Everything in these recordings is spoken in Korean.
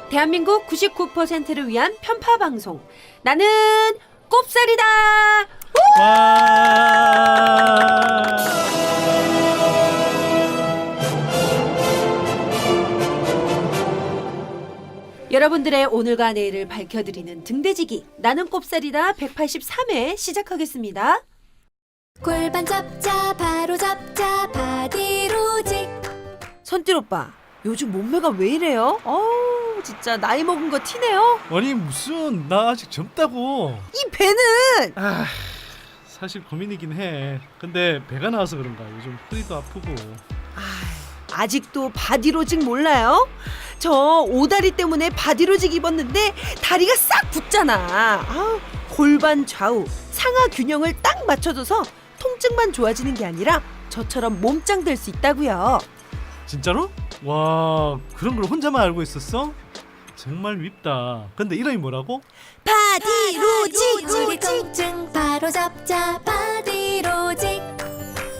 대한민국 99%를 위한 편파 방송. 나는 꼽살이다. 와. 여러분들의 오늘과 내일을 밝혀드리는 등대지기 나는 꼽살이다 183회 시작하겠습니다. 골반 잡자 바로 잡자 바디로직. 손길 오빠, 요즘 몸매가 왜 이래요? 진짜 나이 먹은 거 티네요. 아니 무슨 나 아직 젊다고. 이 배는 사실 고민이긴 해. 근데 배가 나와서 그런가 요즘 허리도 아프고. 아직도 바디로직 몰라요? 저 오다리 때문에 바디로직 입었는데 다리가 싹 붙잖아. 골반 좌우 상하 균형을 딱 맞춰줘서 통증만 좋아지는 게 아니라 저처럼 몸짱 될 수 있다고요. 진짜로? 와, 그런 걸 혼자만 알고 있었어? 정말 밉다. 근데 이름이 뭐라고? 바디로직. 우리 통증 바로 잡자 바디로직.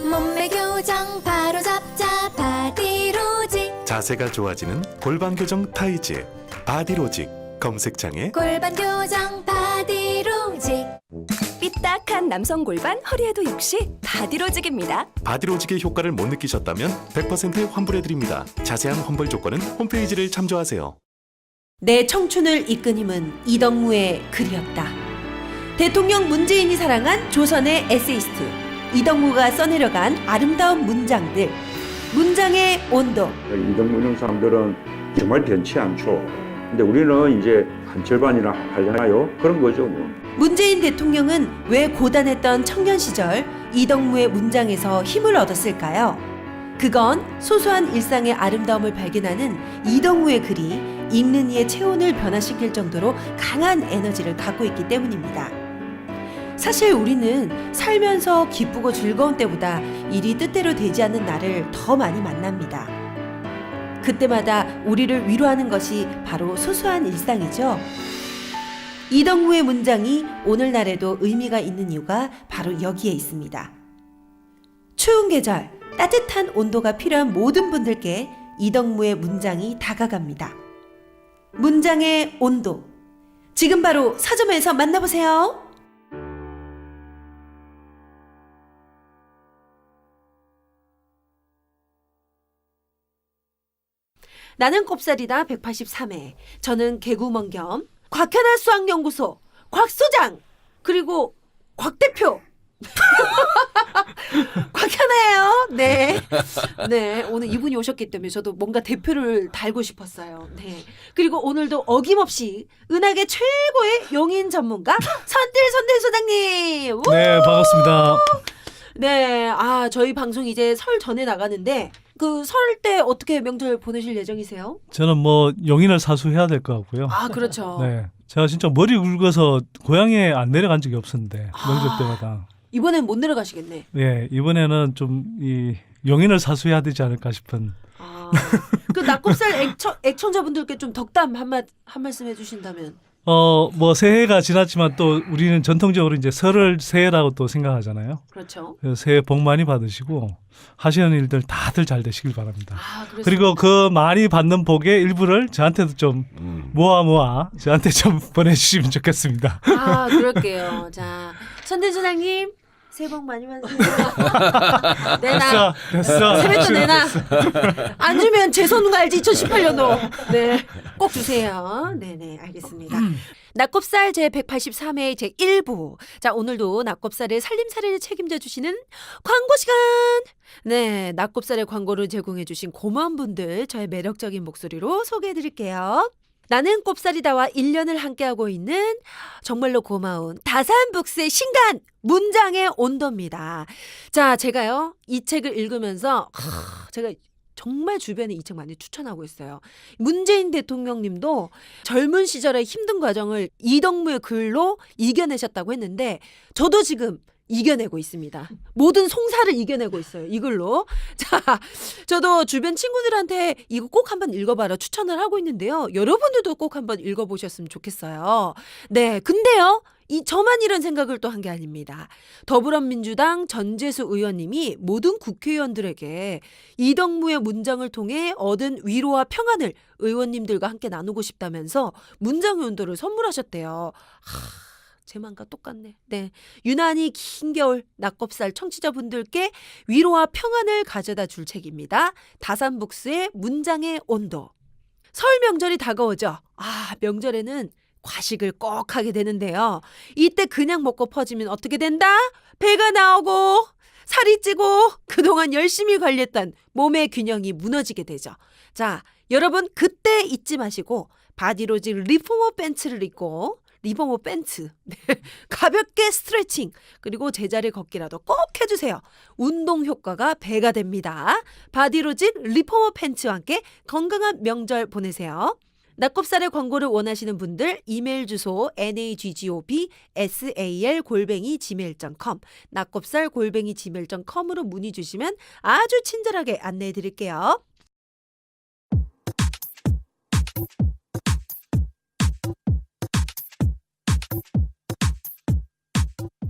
몸매 교정 바로 잡자 바디로직. 자세가 좋아지는 골반 교정 타이즈 바디로직. 검색창에 골반 교정 바디로직. 삐딱한 남성 골반 허리에도 역시 바디로직입니다. 바디로직의 효과를 못 느끼셨다면 100% 환불해드립니다. 자세한 환불 조건은 홈페이지를 참조하세요. 내 청춘을 이끈 힘은 이덕무의 글이었다. 대통령 문재인이 사랑한 조선의 에세이스트 이덕무가 써내려간 아름다운 문장들. 문장의 온도. 이동무 이런 사람들은 정말 변치 않죠. 근데 우리는 이제 한 절반이나 하려나요? 그런 거죠 뭐. 문재인 대통령은 왜 고단했던 청년 시절 이덕무의 문장에서 힘을 얻었을까요? 그건 소소한 일상의 아름다움을 발견하는 이덕무의 글이 읽는 이의 체온을 변화시킬 정도로 강한 에너지를 갖고 있기 때문입니다. 사실 우리는 살면서 기쁘고 즐거운 때보다 일이 뜻대로 되지 않는 날을 더 많이 만납니다. 그때마다 우리를 위로하는 것이 바로 소소한 일상이죠. 이덕무의 문장이 오늘날에도 의미가 있는 이유가 바로 여기에 있습니다. 추운 계절, 따뜻한 온도가 필요한 모든 분들께 이덕무의 문장이 다가갑니다. 문장의 온도. 지금 바로 서점에서 만나보세요. 나는 꼽살이다 183회. 저는 개구먼 겸 곽현아 수학연구소 곽 소장 그리고 곽 대표 곽현아예요. 네, 네 오늘 이분이 오셨기 때문에 저도 뭔가 대표를 달고 싶었어요. 네 그리고 오늘도 어김없이 은하계 최고의 용인 전문가 선딜 소장님. 네, 반갑습니다. 네, 저희 방송 이제 설 전에 나가는데 그 설 때 어떻게 명절 보내실 예정이세요? 저는 뭐 용인을 사수해야 될 것 같고요. 그렇죠. 네, 제가 진짜 머리 굵어서 고향에 안 내려간 적이 없었는데 명절 때마다. 이번엔 못 내려가시겠네. 네, 이번에는 좀 이 용인을 사수해야 되지 않을까 싶은. 그 낙곱살 애청자분들께 좀 덕담 한 말씀 해주신다면. 뭐 새해가 지났지만 또 우리는 전통적으로 이제 설을 새해라고 또 생각하잖아요. 그렇죠. 그래서 새해 복 많이 받으시고 하시는 일들 다들 잘 되시길 바랍니다. 그리고 그리고 그 많이 받는 복의 일부를 저한테도 좀 모아 저한테 좀 보내주시면 좋겠습니다. 그럴게요. 자, 선대 소장님 새해 복 많이 받으세요. 내놔. 됐어. 세뱃돈 내놔. 안 주면 제 손 갈지 2018년도. 네, 꼭 주세요. 네네, 알겠습니다. 낙곱살 제183회 제1부. 자, 오늘도 낙곱살의 살림살이를 책임져 주시는 광고 시간. 네, 낙곱살의 광고를 제공해 주신 고마운 분들 저의 매력적인 목소리로 소개해 드릴게요. 나는 꼽살이다와 1년을 함께하고 있는 정말로 고마운 다산북스의 신간 문장의 온도입니다. 자, 제가요 이 책을 읽으면서 제가 정말 주변에 이 책 많이 추천하고 있어요. 문재인 대통령님도 젊은 시절의 힘든 과정을 이덕무의 글로 이겨내셨다고 했는데 저도 지금 이겨내고 있습니다. 모든 송사를 이겨내고 있어요. 이 글로. 자, 저도 주변 친구들한테 이거 꼭 한번 읽어봐라 추천을 하고 있는데요. 여러분들도 꼭 한번 읽어보셨으면 좋겠어요. 네, 근데요. 저만 이런 생각을 또 한 게 아닙니다. 더불어민주당 전재수 의원님이 모든 국회의원들에게 이덕무의 문장을 통해 얻은 위로와 평안을 의원님들과 함께 나누고 싶다면서 문장 연도를 선물하셨대요. 제 맘과 똑같네. 네, 유난히 긴 겨울 낙곱살 청취자분들께 위로와 평안을 가져다 줄 책입니다. 다산북스의 문장의 온도. 설 명절이 다가오죠. 명절에는 과식을 꼭 하게 되는데요. 이때 그냥 먹고 퍼지면 어떻게 된다? 배가 나오고 살이 찌고 그동안 열심히 관리했던 몸의 균형이 무너지게 되죠. 자, 여러분 그때 잊지 마시고 바디로직 리포머 팬츠를 입고 리버모 밴트 가볍게 스트레칭 그리고 제자리 걷기라도 꼭 해주세요. 운동 효과가 배가 됩니다. 바디로직 리포머 팬츠와 함께 건강한 명절 보내세요. 낙곱살의 광고를 원하시는 분들 이메일 주소 naggopsal@gmail.com 낙곱살@gmail.com으로 문의 주시면 아주 친절하게 안내해 드릴게요.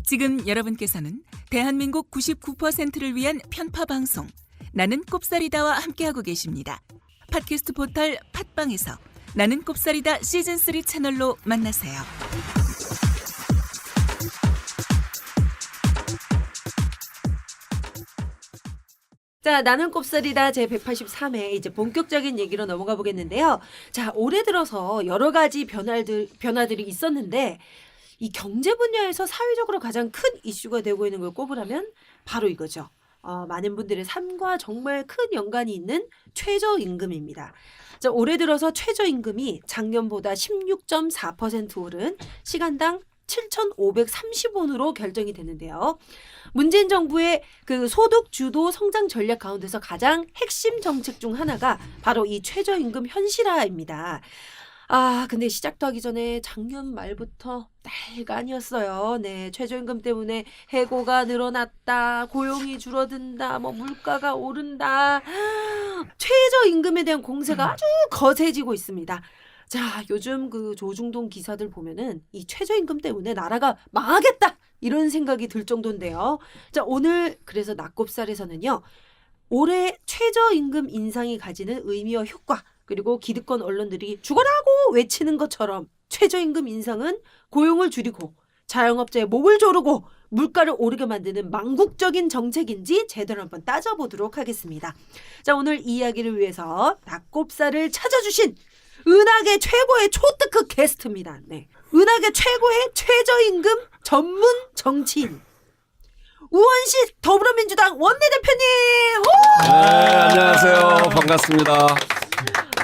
지금 여러분께서는 대한민국 99%를 위한 편파 방송 나는 꼽사리다와 함께하고 계십니다. 팟캐스트 포털 팟빵에서 나는 꼽사리다 시즌3 채널로 만나세요. 자, 나는 꼽사리다 제 183회 이제 본격적인 얘기로 넘어가 보겠는데요. 자, 올해 들어서 여러 가지 변화들이 있었는데 이 경제 분야에서 사회적으로 가장 큰 이슈가 되고 있는 걸 꼽으라면 바로 이거죠. 많은 분들의 삶과 정말 큰 연관이 있는 최저임금입니다. 자, 올해 들어서 최저임금이 작년보다 16.4% 오른 시간당 7,530원으로 결정이 되는데요. 문재인 정부의 그 소득 주도 성장 전략 가운데서 가장 핵심 정책 중 하나가 바로 이 최저임금 현실화입니다. 근데 시작도 하기 전에 작년 말부터 난리가 아니었어요. 네, 최저임금 때문에 해고가 늘어났다, 고용이 줄어든다, 물가가 오른다. 최저임금에 대한 공세가 아주 거세지고 있습니다. 자, 요즘 그 조중동 기사들 보면은 이 최저임금 때문에 나라가 망하겠다 이런 생각이 들 정도인데요. 자, 오늘 그래서 낙곱살에서는요. 올해 최저임금 인상이 가지는 의미와 효과 그리고 기득권 언론들이 죽어라고 외치는 것처럼 최저임금 인상은 고용을 줄이고 자영업자의 목을 조르고 물가를 오르게 만드는 망국적인 정책인지 제대로 한번 따져보도록 하겠습니다. 자, 오늘 이 이야기를 위해서 낙곱살을 찾아주신 은하계 최고의 초특급 게스트입니다. 네, 은하계 최고의 최저임금 전문 정치인 우원식 더불어민주당 원내대표님. 네, 안녕하세요. 반갑습니다.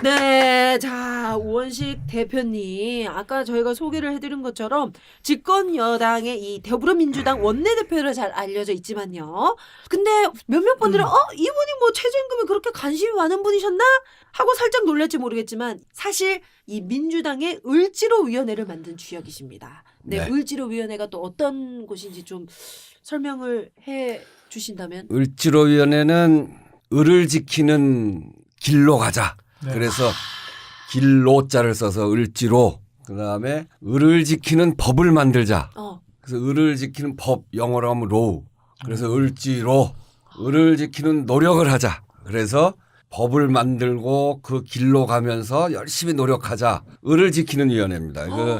네, 자, 우원식 대표님, 아까 저희가 소개를 해드린 것처럼 집권 여당의 이 더불어민주당 원내대표로 잘 알려져 있지만요. 근데 몇몇 분들은 이분이 뭐 최저임금에 그렇게 관심이 많은 분이셨나? 하고 살짝 놀랄지 모르겠지만 사실 이 민주당의 을지로위원회를 만든 주역이십니다. 네, 네. 을지로위원회가 또 어떤 곳인지 좀 설명을 해 주신다면. 을지로위원회는 을을 지키는 길로 가자. 네. 그래서 길로자를 써서 을지로. 그다음에 을을 지키는 법을 만들자. 그래서 을을 지키는 법 영어로 하면 로우. 그래서 을지로. 을을 지키는 노력을 하자. 그래서 법을 만들고 그 길로 가면서 열심히 노력하자. 을을 지키는 위원회입니다. 그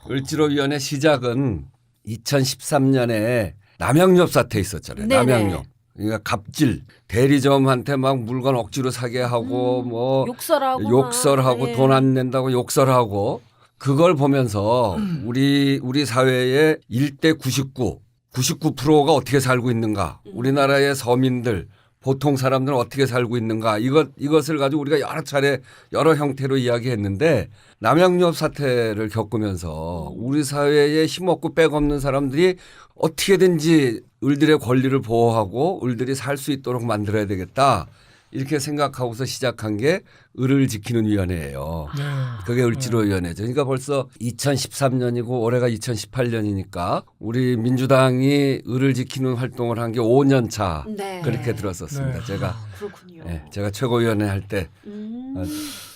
을지로위원회 시작은 2013년에 남양유업 사태 있었잖아요. 네네. 남양유업. 그러니까 갑질, 대리점한테 막 물건 억지로 사게 하고 뭐 욕설하고 네. 돈 안 낸다고 욕설하고 그걸 보면서 우리 사회의 1대 99%가 어떻게 살고 있는가? 우리나라의 서민들 보통 사람들은 어떻게 살고 있는가 이것을 가지고 우리가 여러 차례 여러 형태로 이야기했는데 남양유업 사태를 겪으면서 우리 사회에 힘없고 백없는 사람들이 어떻게든지 을들의 권리를 보호하고 을들이 살 수 있도록 만들어야 되겠다. 이렇게 생각하고서 시작한 게 을을 지키는 위원회예요. 네. 그게 을지로위원회죠. 그러니까 벌써 2013년이고 올해가 2018년이니까 우리 민주당이 을을 지키는 활동을 한 게 5년 차 네. 그렇게 들었었습니다. 네. 제가 그렇군요. 제가 최고위원회 할 때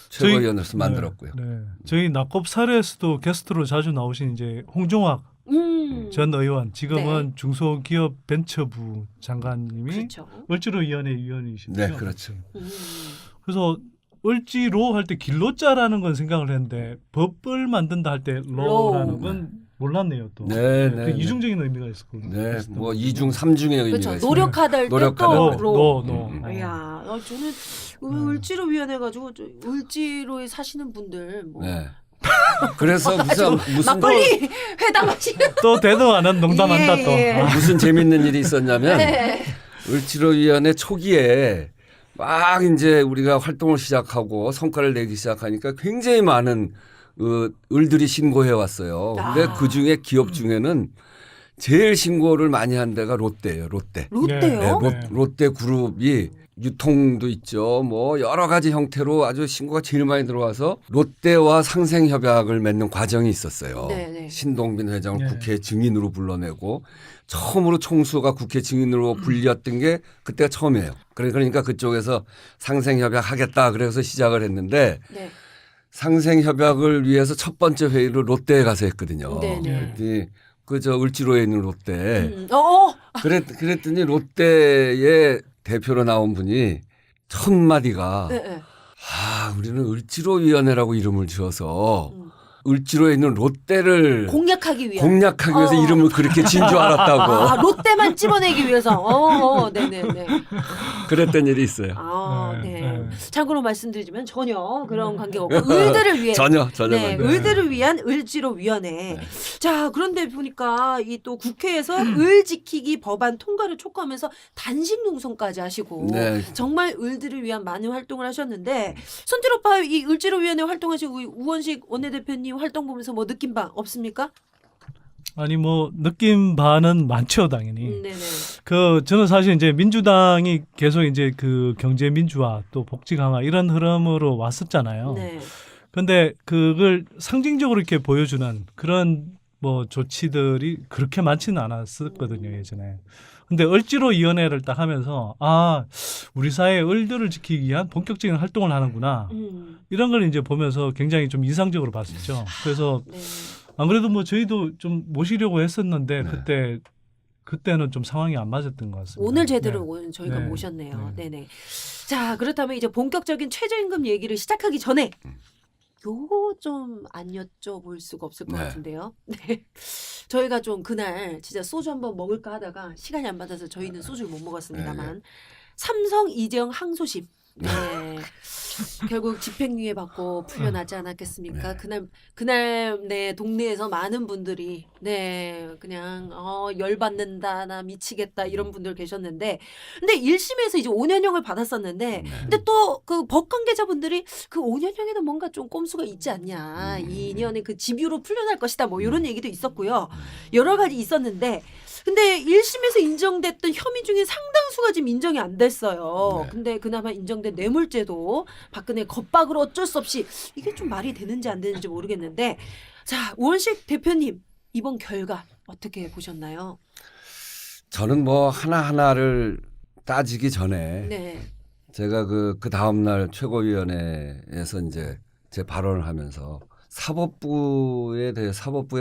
최고위원으로서 만들었고요. 네. 저희 낙곱 사례에서도 게스트로 자주 나오신 이제 홍종학 전 의원, 지금은 네. 중소기업벤처부 장관님이 그렇죠. 을지로위원회 위원이시죠. 네, 그렇죠. 그래서 을지로 할 때 길로자라는 건 생각을 했는데 법을 만든다 할 때 로라는 건 몰랐네요 또. 네, 그 네, 이중적인 의미가 있었거든요. 네, 뭐 2중 3중의 의미가 그렇죠. 있습니다. 노력하다 할 때 노력하다 또 할 때. 로. 이야, 저는 을지로위원회 가지고 을지로에 사시는 분들 뭐 네. 그래서 무슨 막걸리 회담하시는 또 대도 안 한 농담한다 예, 또. 예. 아, 무슨 재밌는 일이 있었냐면 네. 을지로위원회 초기에 막 이제 우리가 활동을 시작하고 성과를 내기 시작하니까 굉장히 많은 을들이 신고해 왔어요. 근데 아. 그 중에 기업 중에는 제일 신고를 많이 한 데가 롯데예요. 롯데. 롯데요? 네, 롯데 그룹이 유통도 있죠. 뭐 여러 가지 형태로 아주 신고가 제일 많이 들어와서 롯데와 상생협약을 맺는 과정이 있었어요. 네네. 신동빈 회장을 네. 국회 증인으로 불러내고 처음으로 총수가 국회 증인으로 불렸던 게 그때가 처음이에요. 그러니까 그쪽에서 상생협약 하겠다 그래서 시작을 했는데 네. 상생협약을 위해서 첫 번째 회의를 롯데에 가서 했거든요. 네네. 그랬더니 그저 을지로에 있는 롯데 그랬더니 롯데의 대표로 나온 분이 첫 마디가 네, 네. 우리는 을지로위원회라고 이름을 지어서 을지로에 있는 롯데를 공략하기 위해. 공략하기 위해서 이름을 그렇게 지은 줄 알았다고 아, 롯데만 찝어내기 위해서. 네네네. 그랬던 일이 있어요. 아, 네, 네. 네. 참고로 말씀드리지만 전혀 그런 관계가 없고 을들을 위해. 전혀 네, 관계. 을들을 위한 을지로위원회. 네. 자, 그런데 보니까 이 또 국회에서 을 지키기 법안 통과를 촉구하면서 단식 농성까지 하시고 네. 정말 을들을 위한 많은 활동을 하셨는데 손질 오빠 이 을지로위원회 활동하시고 우원식 원내대표님 활동 보면서 뭐 느낀 바 없습니까? 아니 뭐 느낀 바는 많죠 당연히. 네네. 그 저는 사실 이제 민주당이 계속 이제 그 경제 민주화 또 복지 강화 이런 흐름으로 왔었잖아요. 네. 근데 그걸 상징적으로 이렇게 보여주는 그런 뭐 조치들이 그렇게 많지는 않았었거든요 예전에. 근데 을지로위원회를 딱 하면서 우리 사회의 을들을 지키기 위한 본격적인 활동을 하는구나 이런 걸 이제 보면서 굉장히 좀 인상적으로 봤었죠. 그래서 네. 안 그래도 뭐 저희도 좀 모시려고 했었는데 네. 그때는 좀 상황이 안 맞았던 것 같습니다. 오늘 제대로 네. 오늘 저희가 네. 모셨네요. 네네. 자, 그렇다면 이제 본격적인 최저임금 얘기를 시작하기 전에 요거 좀 안 여쭤볼 수가 없을 것 네. 같은데요. 네. 저희가 좀 그날 진짜 소주 한번 먹을까 하다가 시간이 안 맞아서 저희는 소주를 못 먹었습니다만 삼성 이재용 항소심. 네. 결국 집행유예 받고 풀려나지 않았겠습니까? 그날 네 동네에서 많은 분들이 네 그냥 열받는다 나 미치겠다 이런 분들 계셨는데 근데 1심에서 이제 5년형을 받았었는데 근데 또 그 법 관계자분들이 그 5년형에는 뭔가 좀 꼼수가 있지 않냐 2년의 그 집유로 풀려날 것이다 뭐 이런 얘기도 있었고요 여러 가지 있었는데 근데 1심에서 인정됐던 혐의 중에 상당수가 지금 인정이 안 됐어요. 네. 근데 그나마 인정된 뇌물죄도 박근혜 겁박으로 어쩔 수 없이 이게 좀 말이 되는지 안 되는지 모르겠는데 자 우원식 대표님 이번 결과 어떻게 보셨나요? 저는 뭐 하나하나를 따지기 전에 네. 제가 그 다음 날 최고위원회에서 이제 제 발언을 하면서 사법부의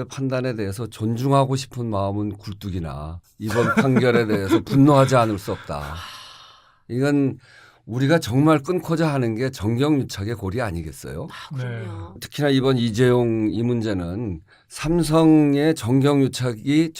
판단에 대해서 존중하고 싶은 마음은 굴뚝이나 이번 판결에 대해서 분노하지 않을 수 없다. 이건 우리가 정말 끊고자 하는 게 정경유착의 고리 아니겠어요? 그럼요. 특히나 이번 이재용 이 문제는 삼성의 정경유착의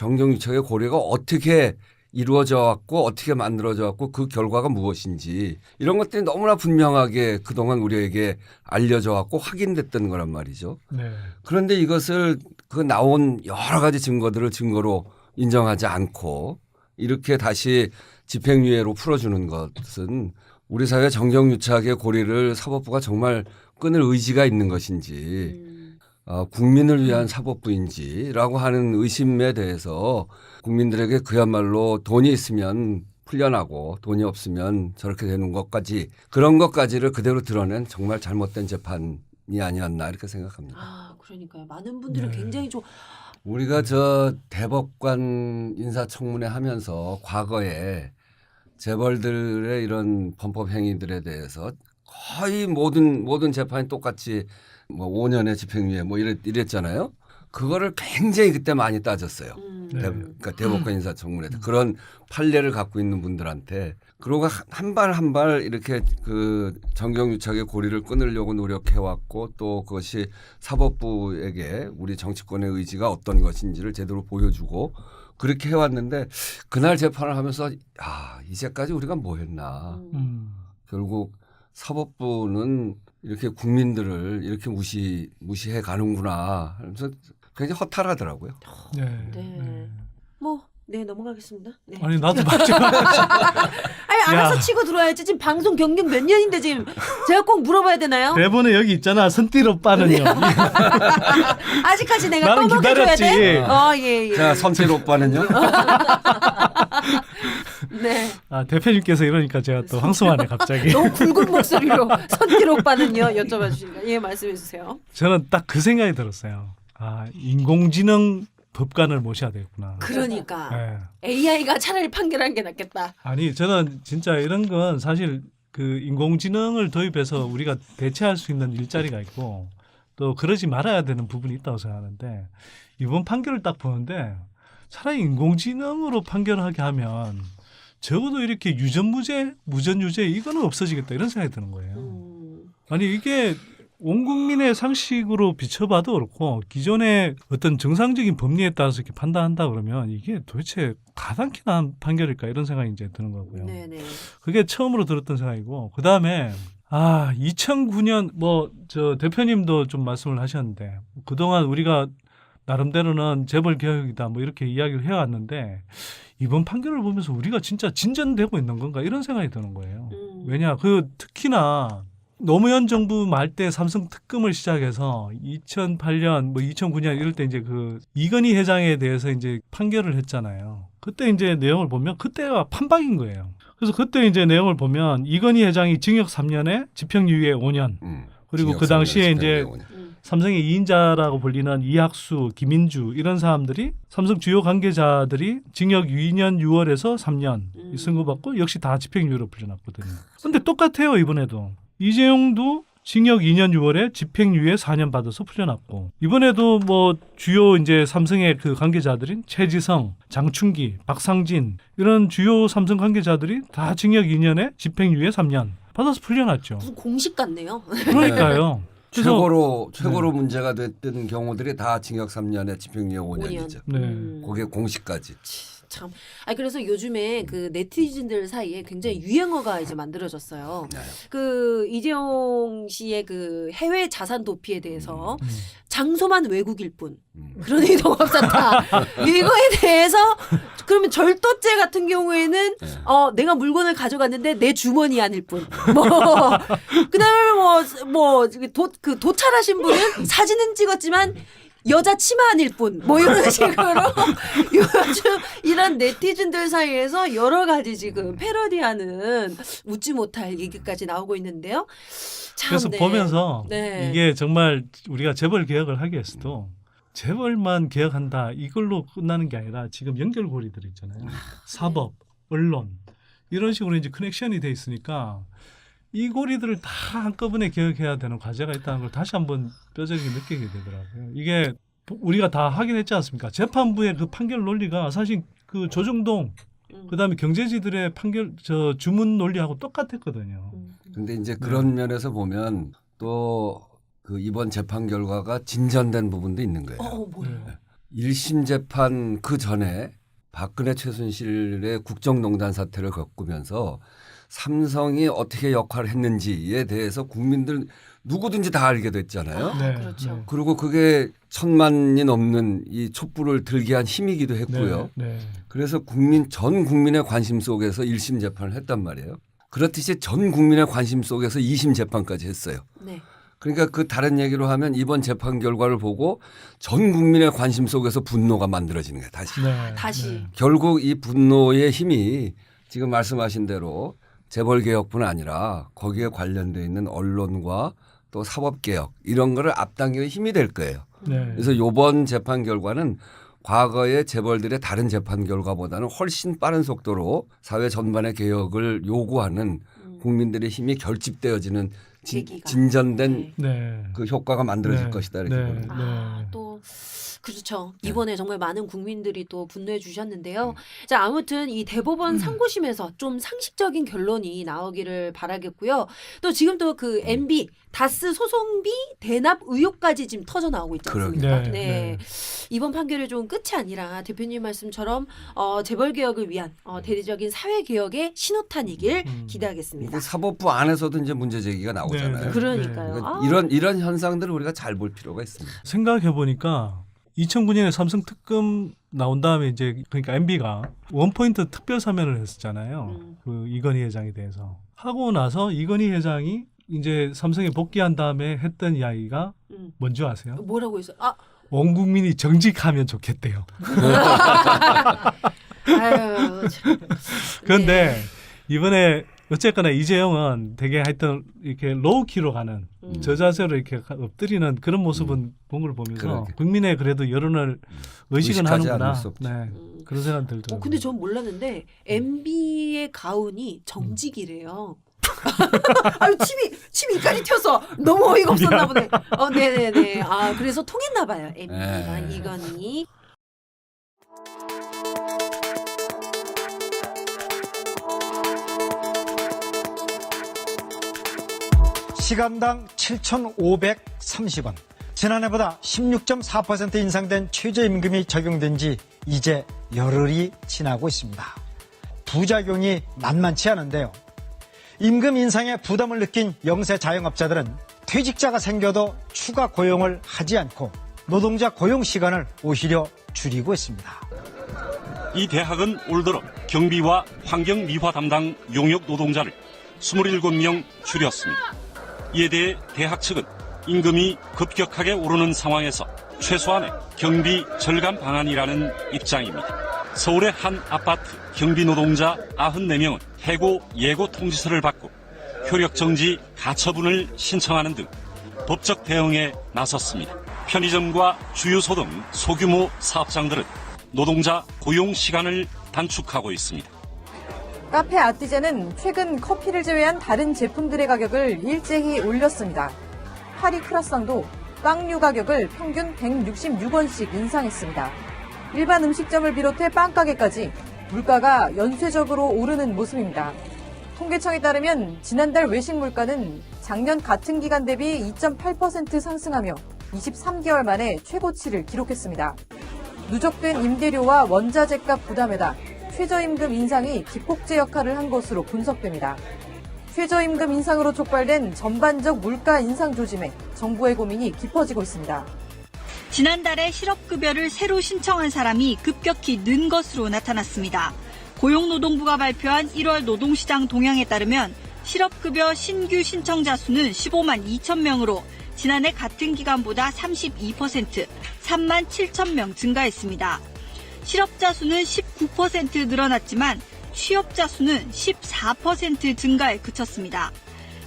고리가 어떻게 이루어져 왔고 어떻게 만들어져 왔고 그 결과가 무엇인지 이런 것들이 너무나 분명하게 그동안 우리에게 알려져 왔고 확인됐던 거란 말이죠. 네. 그런데 이것을 그 나온 여러 가지 증거들을 증거로 인정하지 않고 이렇게 다시 집행유예로 풀어주는 것은 우리 사회 정경유착의 고리를 사법부가 정말 끊을 의지가 있는 것인지 국민을 위한 사법부인지라고 하는 의심에 대해서 국민들에게 그야말로 돈이 있으면 풀려나고 돈이 없으면 저렇게 되는 것까지 그런 것까지를 그대로 드러낸 정말 잘못된 재판이 아니었나 이렇게 생각합니다. 아, 그러니까요. 많은 분들은 네. 굉장히 좀 우리가 저 대법관 인사청문회 하면서 과거에 재벌들의 이런 범법 행위들에 대해서 거의 모든 재판이 똑같이 뭐 5년의 집행유예 뭐 이랬잖아요. 그거를 굉장히 그때 많이 따졌어요. 네. 그러니까 대법관 인사청문회 그런 판례를 갖고 있는 분들한테 그러고 한 발 한 발 이렇게 그 정경유착의 고리를 끊으려고 노력해왔고 또 그것이 사법부에게 우리 정치권의 의지가 어떤 것인지를 제대로 보여주고 그렇게 해왔는데 그날 재판을 하면서 이제까지 우리가 뭐 했나. 결국 사법부는 이렇게 국민들을 이렇게 무시해 가는구나 하면서 굉장히 허탈하더라고요. 네. 네. 뭐, 네, 넘어가겠습니다. 네. 아니 나도 마지막 아니, 알아서 야. 치고 들어와야지. 지금 방송 경력 몇 년인데 지금 제가 꼭 물어봐야 되나요? 대본에 여기 있잖아. 선띠 오빠는요. 아직까지 내가 나는 떠먹여줘야 기다렸지. 돼? 예. 자, 선택 오빠는요? 네. 아, 대표님께서 이러니까 제가 또 황송하네 갑자기. 너무 굵은 목소리로 선길 오빠는요 여쭤봐 주시니까 예 말씀해 주세요. 저는 딱 그 생각이 들었어요. 아, 인공지능 법관을 모셔야 되겠구나. 그러니까 네. AI가 차라리 판결하는 게 낫겠다. 아니 저는 진짜 이런 건 사실 그 인공지능을 도입해서 우리가 대체할 수 있는 일자리가 있고 또 그러지 말아야 되는 부분이 있다고 생각하는데 이번 판결을 딱 보는데 차라리 인공지능으로 판결하게 하면 적어도 이렇게 유전무죄, 무전유죄 이거는 없어지겠다 이런 생각이 드는 거예요. 아니 이게 온 국민의 상식으로 비춰봐도 그렇고 기존의 어떤 정상적인 법리에 따라서 이렇게 판단한다 그러면 이게 도대체 가당키 난 판결일까 이런 생각이 이제 드는 거고요. 네네. 그게 처음으로 들었던 생각이고 그 다음에 2009년 뭐 저 대표님도 좀 말씀을 하셨는데 그동안 우리가 나름대로는 재벌 개혁이다 뭐 이렇게 이야기를 해왔는데 이번 판결을 보면서 우리가 진짜 진전되고 있는 건가 이런 생각이 드는 거예요. 왜냐 특히나 노무현 정부 말 때 삼성 특검을 시작해서 2008년 뭐 2009년 이럴 때 이제 그 이건희 회장에 대해서 이제 판결을 했잖아요. 그때 이제 내용을 보면 그때가 판박인 거예요. 그래서 그때 이제 내용을 보면 이건희 회장이 징역 3년에 집행유예 5년 그리고 그 당시에 이제 삼성의 2인자라고 불리는 이학수, 김인주 이런 사람들이 삼성 주요 관계자들이 징역 2년 6월에서 3년 선고받고 역시 다 집행유예로 풀려났거든요. 근데 똑같아요 이번에도. 이재용도 징역 2년 6월에 집행유예 4년 받아서 풀려났고 이번에도 뭐 주요 이제 삼성의 그 관계자들인 최지성, 장충기, 박상진 이런 주요 삼성 관계자들이 다 징역 2년에 집행유예 3년 받아서 풀려났죠. 무슨 공식 같네요. 그러니까요. 그래서 최고로 문제가 됐던 경우들이 다 징역 3년에 집행유예 5년이죠. 네. 그게 공식까지. 참. 그래서 요즘에 그 네티즌들 사이에 굉장히 유행어가 이제 만들어졌어요. 네. 그 이재용 씨의 그 해외 자산 도피에 대해서 장소만 외국일 뿐 그런 의도가 없었다. 이거에 대해서 그러면 절도죄 같은 경우에는 내가 물건을 가져갔는데 내 주머니 아닐 뿐. 그다음에 그 도찰하신 분은 사진은 찍었지만 여자 치마 아닐 뿐. 뭐 이런 식으로 요즘 이런 네티즌들 사이에서 여러 가지 지금 패러디하는 웃지 못할 얘기까지 나오고 있는데요. 참, 그래서 네. 보면서 네. 이게 정말 우리가 재벌 개혁을 하기 위해서도 재벌만 개혁한다 이걸로 끝나는 게 아니라 지금 연결고리들 있잖아요. 사법, 언론 이런 식으로 이제 커넥션이 돼 있으니까 이 고리들을 다 한꺼번에 개혁해야 되는 과제가 있다는 걸 다시 한번 뼈저리게 느끼게 되더라고요. 이게 우리가 다 확인했지 않습니까? 재판부의 그 판결 논리가 사실 그 조정동 그다음에 경제지들의 판결 주문 논리하고 똑같았거든요. 근데 이제 그런 면에서 보면 또 그 이번 재판 결과가 진전된 부분도 있는 거예요. 뭐예요? 1심 재판 그 전에 박근혜 최순실의 국정농단 사태를 겪으면서 삼성이 어떻게 역할을 했는지에 대해서 국민들 누구든지 다 알게 됐잖아요. 네, 그렇죠. 그리고 그게 1000만이 넘는 이 촛불을 들게 한 힘이기도 했고요. 네. 그래서 전 국민의 관심 속에서 1심 재판을 했단 말이에요. 그렇듯이 전 국민의 관심 속에서 2심 재판까지 했어요. 네. 그러니까 그 다른 얘기로 하면 이번 재판 결과를 보고 전 국민의 관심 속에서 분노가 만들어지는 거예요. 다시. 네. 다시. 네. 결국 이 분노의 힘이 지금 말씀하신 대로 재벌 개혁뿐 아니라 거기에 관련돼 있는 언론과 또 사법 개혁 이런 거를 앞당기는 힘이 될 거예요. 네. 그래서 이번 재판 결과는 과거의 재벌들의 다른 재판 결과보다는 훨씬 빠른 속도로 사회 전반의 개혁을 요구하는 국민들의 힘이 결집되어지는 계기가. 진전된 네. 그 효과가 만들어질 네. 것이다 이렇게 네. 봅니다. 아, 또 그렇죠. 이번에 정말 많은 국민들이 또 분노해 주셨는데요. 자, 아무튼 이 대법원 상고심에서 좀 상식적인 결론이 나오기를 바라겠고요. 또 지금 또 그 MB 다스 소송비 대납 의혹까지 지금 터져 나오고 있지 않습니까? 그러게요. 네. 이번 판결이 좀 끝이 아니라 대표님 말씀처럼 재벌 개혁을 위한 대대적인 사회 개혁의 신호탄이길 기대하겠습니다. 이게 사법부 안에서도 이제 문제 제기가 나오잖아요. 네. 그러니까요. 그러니까 이런 현상들을 우리가 잘 볼 필요가 있습니다. 생각해 보니까 2009년에 삼성 특검 나온 다음에 이제 그러니까 MB가 원포인트 특별 사면을 했었잖아요. 그 이건희 회장에 대해서 하고 나서 이건희 회장이 이제 삼성에 복귀한 다음에 했던 이야기가 뭔지 아세요? 뭐라고 했어요? 온 국민이 정직하면 좋겠대요. 아유, 참. 그런데 네. 이번에 어쨌거나 이재용은 되게 하여튼 이렇게 로우키로 가는 저자세로 이렇게 엎드리는 그런 모습은 본 걸 보면서 그러게. 국민의 그래도 여론을 의식은 의식하지 하는구나. 않을 수 없죠. 네. 그런 생각 들더라고요. 근데 전 몰랐는데 MB의 가훈이 정직이래요. 아유 침이 이까지 튀어서 너무 어이가 없었나 보네. 네네네. 그래서 통했나 봐요. MB가 네. 이건희. 시간당 7,530원. 지난해보다 16.4% 인상된 최저임금이 적용된 지 이제 열흘이 지나고 있습니다. 부작용이 만만치 않은데요. 임금 인상에 부담을 느낀 영세 자영업자들은 퇴직자가 생겨도 추가 고용을 하지 않고 노동자 고용 시간을 오히려 줄이고 있습니다. 이 대학은 올 들어 경비와 환경미화 담당 용역 노동자를 27명 줄였습니다. 이에 대해 대학 측은 임금이 급격하게 오르는 상황에서 최소한의 경비 절감 방안이라는 입장입니다. 서울의 한 아파트 경비 노동자 94명은 해고 예고 통지서를 받고 효력정지 가처분을 신청하는 등 법적 대응에 나섰습니다. 편의점과 주유소 등 소규모 사업장들은 노동자 고용 시간을 단축하고 있습니다. 카페 아티제는 최근 커피를 제외한 다른 제품들의 가격을 일제히 올렸습니다. 파리 크라상도 빵류 가격을 평균 166원씩 인상했습니다. 일반 음식점을 비롯해 빵가게까지 물가가 연쇄적으로 오르는 모습입니다. 통계청에 따르면 지난달 외식 물가는 작년 같은 기간 대비 2.8% 상승하며 23개월 만에 최고치를 기록했습니다. 누적된 임대료와 원자재값 부담에다 최저임금 인상이 기폭제 역할을 한 것으로 분석됩니다. 최저임금 인상으로 촉발된 전반적 물가 인상 조짐에 정부의 고민이 깊어지고 있습니다. 지난달에 실업급여를 새로 신청한 사람이 급격히 는 것으로 나타났습니다. 고용노동부가 발표한 1월 노동시장 동향에 따르면 실업급여 신규 신청자 수는 15만 2천 명으로 지난해 같은 기간보다 32%, 3만 7천 명 증가했습니다. 실업자 수는 19% 늘어났지만 취업자 수는 14% 증가에 그쳤습니다.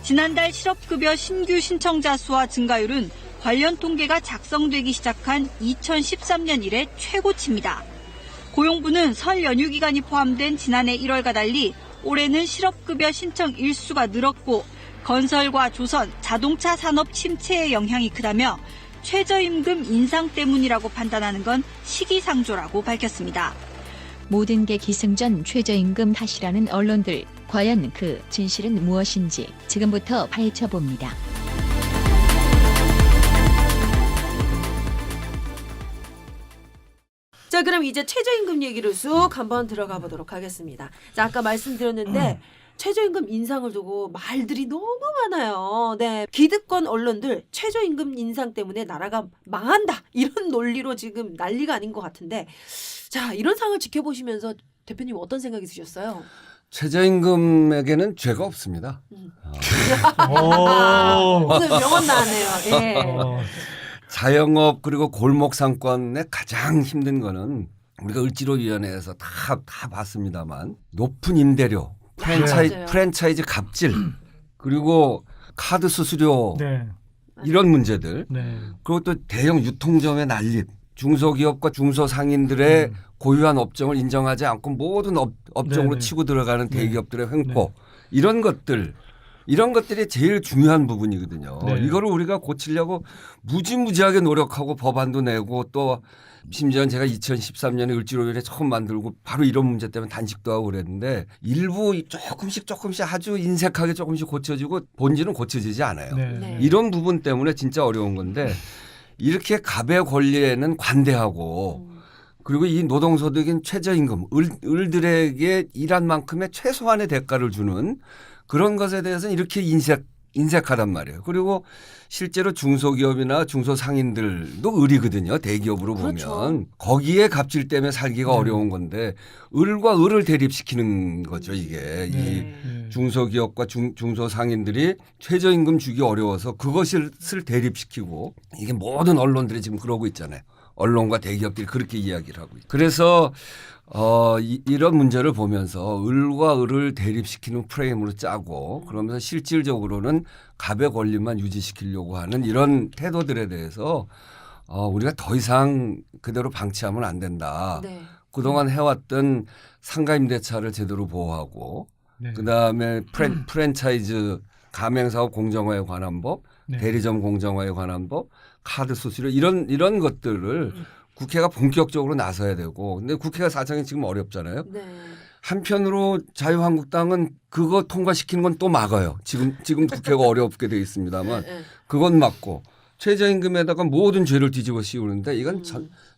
지난달 실업급여 신규 신청자 수와 증가율은 관련 통계가 작성되기 시작한 2013년 이래 최고치입니다. 고용부는 설 연휴 기간이 포함된 지난해 1월과 달리 올해는 실업급여 신청 일수가 늘었고 건설과 조선, 자동차 산업 침체의 영향이 크다며 최저임금 인상 때문이라고 판단하는 건 시기상조라고 밝혔습니다. 모든 게 기승전 최저임금 탓이라는 언론들, 과연 그 진실은 무엇인지 지금부터 파헤쳐봅니다. 자, 그럼 이제 최저임금 얘기를 쑥 한번 들어가 보도록 하겠습니다. 자, 아까 말씀드렸는데 최저임금 인상을 두고 말들이 너무 많아요. 네, 기득권 언론들 최저임금 인상 때문에 나라가 망한다 이런 논리로 지금 난리가 아닌 것 같은데, 자, 이런 상황을 지켜보시면서 대표님 어떤 생각이 드셨어요? 최저임금에게는 죄가 없습니다. 오늘 명언 나왔네요. 예. 자영업 그리고 골목 상권의 가장 힘든 거는 우리가 을지로위원회에서 다 봤습니다만 높은 임대료, 맞아요. 프랜차이즈 갑질 그리고 카드 수수료 네. 이런 문제들 네. 그리고 또 대형 유통점의 난립 중소기업과 중소상인들의 고유한 업종을 인정하지 않고 모든 업종으로 네네. 치고 들어가는 네. 대기업들의 횡포 이런 것들이 제일 중요한 부분이거든요. 네. 이거를 우리가 고치려고 무지무지하게 노력하고 법안도 내고 또 심지어는 제가 2013년에 을지로위원회 처음 만들고 바로 이런 문제 때문에 단식도 하고 그랬는데 일부 조금씩 아주 인색하게 조금씩 고쳐지고 본질은 고쳐지지 않아요. 네. 이런 부분 때문에 진짜 어려운 건데 이렇게 갑의 권리에는 관대하고 그리고 이 노동소득인 최저임금 을들에게 일한 만큼의 최소한의 대가를 주는 그런 것에 대해서는 이렇게 인색하단 말이에요. 그리고 실제로 중소기업이나 중소상인들도 을이거든요. 대기업으로 그렇죠. 보면. 거기에 갑질 때문에 살기가 어려운 건데 을과 을을 대립시키는 거죠. 이게. 이 중소기업과 중소상인들이 최저임금 주기 어려워서 그것을 대립시키고 이게 모든 언론들이 지금 그러고 있잖아요. 언론과 대기업들이 그렇게 이야기를 하고 있어요. 그래서 이런 문제를 보면서 을과 을을 대립시키는 프레임으로 짜고 그러면서 실질적으로는 갑의 권리만 유지시키려고 하는 이런 태도들에 대해서 우리가 더 이상 그대로 방치하면 안 된다. 네. 그동안 해왔던 상가임대차를 제대로 보호하고 네. 그다음에 프랜차이즈 가맹사업 공정화에 관한 법, 네. 대리점 공정화에 관한 법, 카드 수수료 이런 것들을 국회가 본격적으로 나서야 되고 근데 국회가 사정이 지금 어렵잖아요. 네. 한편으로 자유한국당은 그거 통과시키는 건 또 막아요. 지금 국회가 어렵게 되어 있습니다만 그건 막고 최저임금에다가 모든 죄를 뒤집어 씌우는데 이건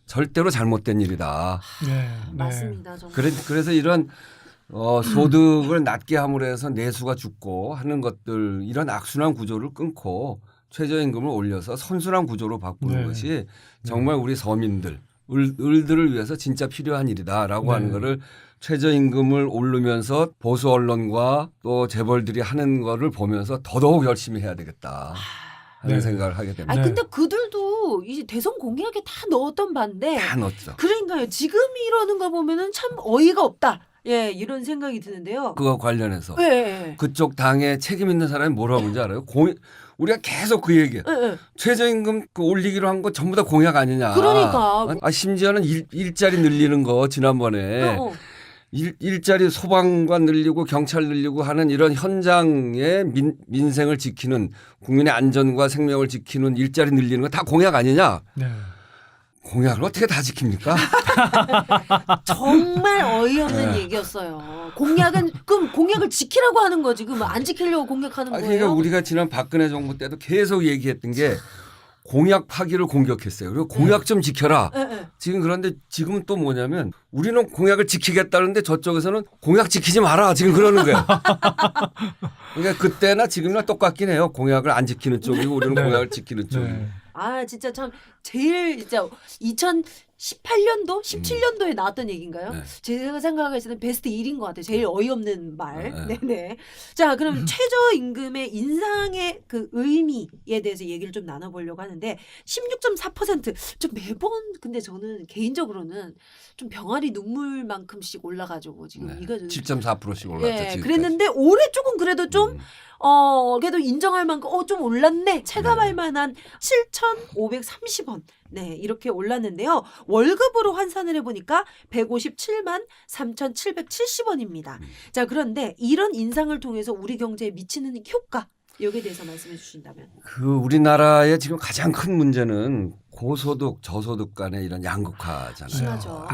절대로 잘못된 일이다. 네. 맞습니다. 정말. 그래서 이런 소득을 낮게 함으로 해서 내수가 죽고 하는 것들 이런 악순환 구조를 끊고 최저임금을 올려서 선순환 구조로 바꾸는 네. 것이 정말 우리 서민들 을들을 위해서 진짜 필요한 일이다라고 하는 거를 최저임금을 오르면서 보수 언론과 또 재벌들이 하는 거를 보면서 더더욱 열심히 해야 되겠다 하는 생각을 하게 됩니다. 아니 근데 그들도 이제 대선 공약에 다 넣었던 반데 다 넣었죠. 그러니까요. 지금 이러는 거 보면은 참 어이가 없다. 예, 이런 생각이 드는데요. 그거 관련해서 예. 그쪽 당에 책임 있는 사람이 뭐라고 하는지 알아요? 우리가 계속 그 얘기해요. 예. 최저임금 올리기로 한 거 전부 다 공약 아니냐. 그러니까. 심지어는 일자리 늘리는 거 지난번에 일자리 소방관 늘리고 경찰 늘리고 하는 이런 현장의 민생을 지키는 국민의 안전과 생명을 지키는 일자리 늘리는 거 다 공약 아니냐. 네. 공약을 어떻게 다 지킵니까? 정말 어이없는 얘기였어요. 그럼 공약을 지키라고 하는 거지. 그럼 안 지키려고 공약하는 거예요? 그러니까 우리가 지난 박근혜 정부 때도 계속 얘기했던 게 공약 파기를 공격했어요. 그리고 공약 좀 지켜라. 지금 그런데 지금은 또 뭐냐면 우리는 공약을 지키겠다는데 저쪽에서는 공약 지키지 마라. 지금 그러는 거예요. 그러니까 그때나 지금이나 똑같긴 해요. 공약을 안 지키는 쪽이고 우리는 공약을 지키는 쪽이고. 아 진짜 참 제일 진짜 2018년도 17년도에 나왔던 얘기인가요? 제가 생각했을 때는 베스트 1인 것 같아요. 제일 어이없는 말. 네네. 자 그럼 최저임금의 인상의 그 의미에 대해서 얘기를 좀 나눠보려고 하는데 16.4% 좀 매번 근데 저는 개인적으로는 좀 병아리 눈물만큼씩 올라가지고 지금 이거 10.4%씩 올랐죠. 예, 그랬는데 올해 조금 그래도 좀 그래도 인정할 만큼 좀 올랐네. 체감할 만한 7,530원. 네, 이렇게 올랐는데요. 월급으로 환산을 해보니까 157만 3,770원입니다. 자, 그런데 이런 인상을 통해서 우리 경제에 미치는 효과 여기에 대해서 말씀해 주신다면. 우리나라의 지금 가장 큰 문제는 고소득, 저소득 간의 이런 양극화잖아요. 심하죠.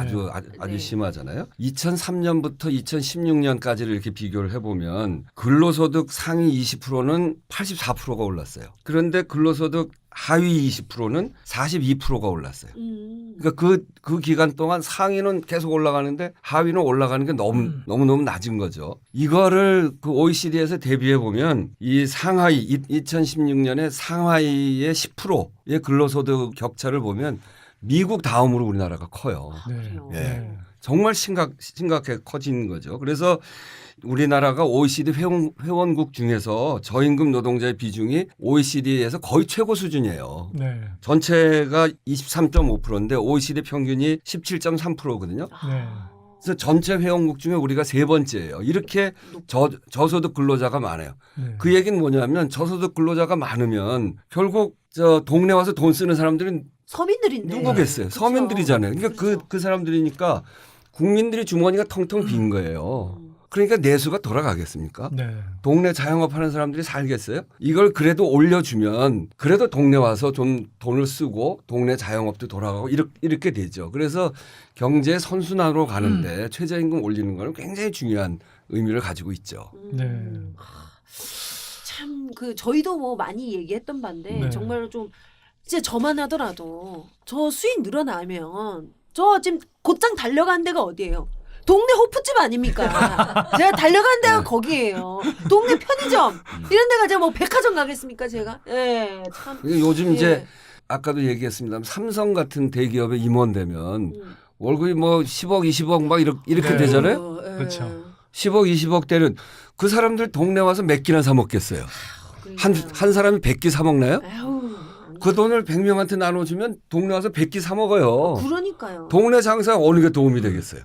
아주 심하잖아요. 2003년부터 2016년까지를 이렇게 비교를 해보면 근로소득 상위 20%는 84%가 올랐어요. 그런데 근로소득 하위 20%는 42%가 올랐어요. 그러니까 그 기간 동안 상위는 계속 올라가는데 하위는 올라가는 게 너무너무 낮은 거죠. 이거를 그 OECD에서 대비해 보면 이 상하이 2016년에 상하이의 10%의 근로소득 격차를 보면 미국 다음으로 우리나라가 커요. 네. 예. 정말 심각하게 커지는 거죠. 그래서 우리나라가 OECD 회원국 중에서 저임금 노동자의 비중이 OECD에서 거의 최고 수준이에요. 네. 전체가 23.5%인데 OECD 평균이 17.3%거든요. 네. 그래서 전체 회원국 중에 우리가 세 번째예요. 이렇게 저소득 근로자가 많아요. 네. 그 얘기는 뭐냐면 저소득 근로자가 많으면 결국 저 동네 와서 돈 쓰는 사람들은 서민들인데 누구겠어요? 그쵸. 서민들이잖아요. 그러니까 그렇죠. 그 사람들이니까 국민들이 주머니가 텅텅 빈 거예요. 그러니까 내수가 돌아가겠습니까? 네. 동네 자영업 하는 사람들이 살겠어요? 이걸 그래도 올려주면 그래도 동네 와서 좀 돈을 쓰고 동네 자영업도 돌아가고 이렇게 되죠. 그래서 경제 선순환으로 가는데 최저임금 올리는 건 굉장히 중요한 의미를 가지고 있죠. 네. 참 그 저희도 뭐 많이 얘기했던 바인데 네. 정말로 좀 진짜 저만 하더라도 저 수익 늘어나면 저 지금 곧장 달려가는 데가 어디예요? 동네 호프집 아닙니까? 제가 달려간 데가 거기예요. 동네 편의점 이런 데 가자 뭐 백화점 가겠습니까 제가? 예, 참. 요즘 예. 이제 아까도 얘기했습니다만 삼성 같은 대기업에 임원 되면 월급이 뭐 10억, 20억 막 이렇게 네. 되잖아요. 그렇죠. 10억, 20억 대는 그 사람들 동네 와서 몇 끼나 사 먹겠어요. 한 사람이 100끼 사 먹나요? 그 돈을 100명한테 나눠주면 동네 와서 100끼 사 먹어요. 그러니까요. 동네 장사에 어느 게 도움이 되겠어요.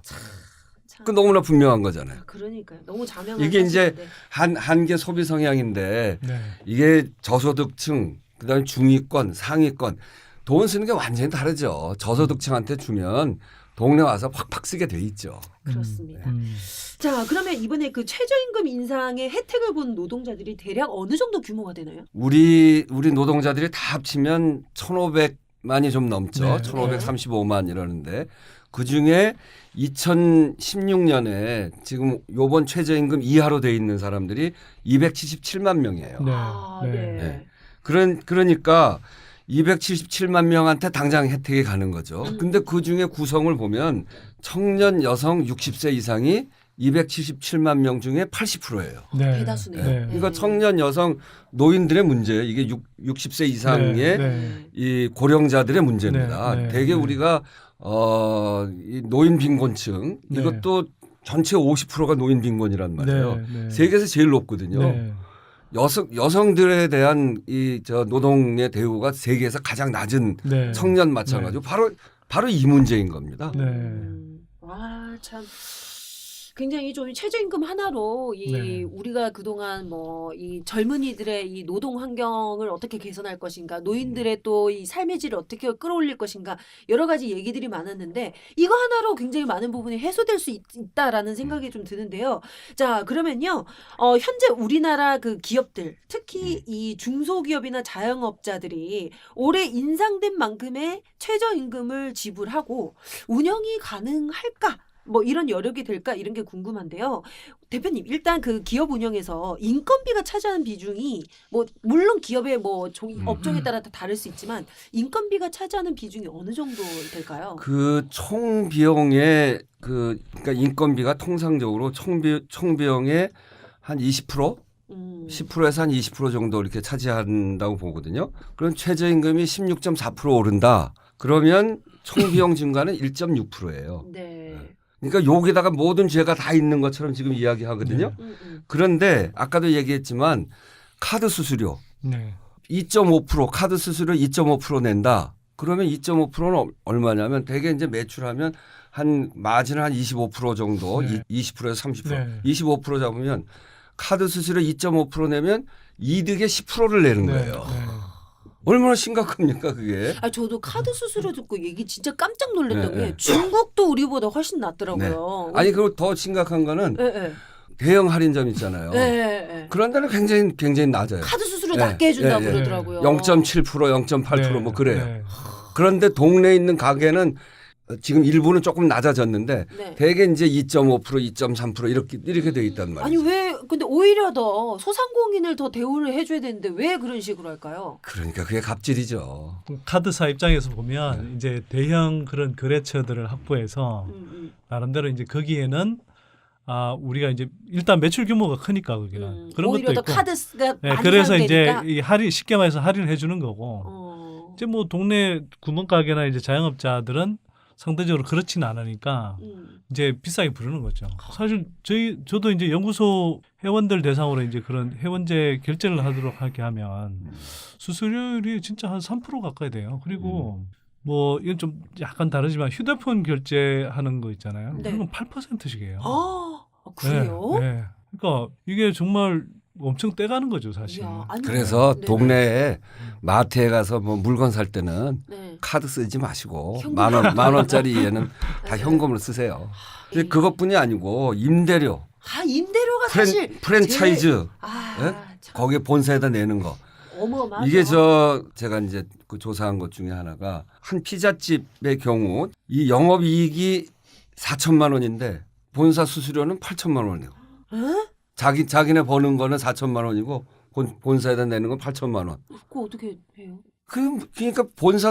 그 너무나 분명한 거잖아요. 그러니까요. 너무 자명한 이게 이제 사실인데. 한계 소비 성향인데 네. 이게 저소득층, 그다음에 중위권, 상위권 돈 쓰는 게 완전히 다르죠. 저소득층한테 주면 동네 와서 팍팍 쓰게 돼 있죠. 그렇습니다. 자, 그러면 이번에 그 최저임금 인상의 혜택을 본 노동자들이 대략 어느 정도 규모가 되나요? 우리 노동자들이 다 합치면 1,500만이 좀 넘죠. 네. 1,535만 이러는데 그중에 2016년에 지금 요번 최저임금 이하로 돼 있는 사람들이 277만 명이에요. 네. 네. 그러니까 277만 명한테 당장 혜택이 가는 거죠. 근데 그중에 구성을 보면 청년 여성 60세 이상이 277만 명 중에 80%예요. 네. 대다수네요. 네. 그러니까 청년 여성 노인들의 문제예요. 이게 60세 이상의 이 고령자들의 문제입니다. 네. 네. 대개 우리가 이 노인 빈곤층 네. 이것도 전체 50%가 노인 빈곤이란 말이에요. 네. 세계에서 제일 높거든요. 네. 여성들에 대한 노동의 대우가 세계에서 가장 낮은 네. 청년 마찬가지고 바로 이 문제인 겁니다. 네. 와, 참. 굉장히 좀 최저임금 하나로 네. 우리가 그동안 뭐 이 젊은이들의 이 노동 환경을 어떻게 개선할 것인가, 노인들의 또 이 삶의 질을 어떻게 끌어올릴 것인가 여러 가지 얘기들이 많았는데 이거 하나로 굉장히 많은 부분이 해소될 수 있다라는 생각이 좀 드는데요. 자, 그러면요. 현재 우리나라 그 기업들, 특히 이 중소기업이나 자영업자들이 올해 인상된 만큼의 최저임금을 지불하고 운영이 가능할까? 뭐 이런 여력이 될까 이런 게 궁금한데요. 대표님 일단 그 기업 운영에서 인건비가 차지하는 비중이 뭐 물론 기업의 뭐 업종에 따라 다 다를 수 있지만 인건비가 차지하는 비중이 어느 정도 될까요? 그 총 비용의 그러니까 인건비가 통상적으로 총 비용의 한 20%? 10%에서 한 20% 정도 이렇게 차지한다고 보거든요. 그럼 최저임금이 16.4% 오른다. 그러면 총 비용 증가는 1.6%예요. 네. 그러니까 여기다가 모든 죄가 다 있는 것처럼 지금 이야기하거든요. 그런데 아까도 얘기했지만 카드 수수료 네. 2.5% 카드 수수료 2.5% 낸다. 그러면 2.5%는 얼마냐면 대개 이제 매출하면 한 마진은 한 25% 정도, 네. 20%에서 30%, 네. 25% 잡으면 카드 수수료 2.5% 내면 이득의 10%를 내는 거예요. 얼마나 심각합니까 그게? 아 저도 카드 수수료 듣고 얘기 진짜 깜짝 놀랐던 네, 게 네. 중국도 우리보다 훨씬 낫더라고요. 아니 그리고 더 심각한 거는 네. 대형 할인점 있잖아요. 네. 그런 데는 굉장히 낮아요. 카드 수수료 낮게 해준다고 그러더라고요. 0.7%, 0.8% 뭐 그래요. 네. 그런데 동네에 있는 가게는 지금 일부는 조금 낮아졌는데 네. 대개 이제 2.5%, 2.3% 이렇게 돼 있단 말이죠. 아니 왜 근데 오히려 더 소상공인을 더 대우를 해줘야 되는데 왜 그런 식으로 할까요? 그러니까 그게 갑질이죠. 카드사 입장에서 보면 이제 대형 그런 거래처들을 확보해서 나름대로 이제 거기에는 우리가 이제 일단 매출 규모가 크니까 거기는 그런 오히려 것도 더 있고. 카드가 네, 많이 그래서 이제 사용되니까? 이 할인 쉽게 말해서 할인을 해주는 거고. 이제 뭐 동네 구멍가게나 이제 자영업자들은 상대적으로 그렇지는 않으니까 이제 비싸게 부르는 거죠. 사실 저도 이제 연구소 회원들 대상으로 이제 그런 회원제 결제를 하도록 하게 하면 수수료율이 진짜 한 3% 가까이 돼요. 그리고 뭐 이건 좀 약간 다르지만 휴대폰 결제하는 거 있잖아요. 네. 그건 8%씩이에요. 그래요? 네. 그러니까 이게 정말 엄청 떼가는 거죠, 사실. 그래서 네. 동네에 마트에 가서 뭐 물건 살 때는 네. 카드 쓰지 마시고 현금. 만 원짜리에는 다 현금으로 쓰세요. 근데 그것뿐이 아니고 임대료, 임대료가 사실 프랜차이즈, 제일... 예? 거기에 본사에다 내는 거. 어마어마하죠. 이게 제가 이제 그 조사한 것 중에 하나가 한 피자집의 경우 이 영업이익이 4천만 원인데 본사 수수료는 8천만 원이에요. 자기네 버는 거는 4천만 원이고 본사에다 내는 건 8천만 원. 그거 어떻게 해요? 그러니까 본사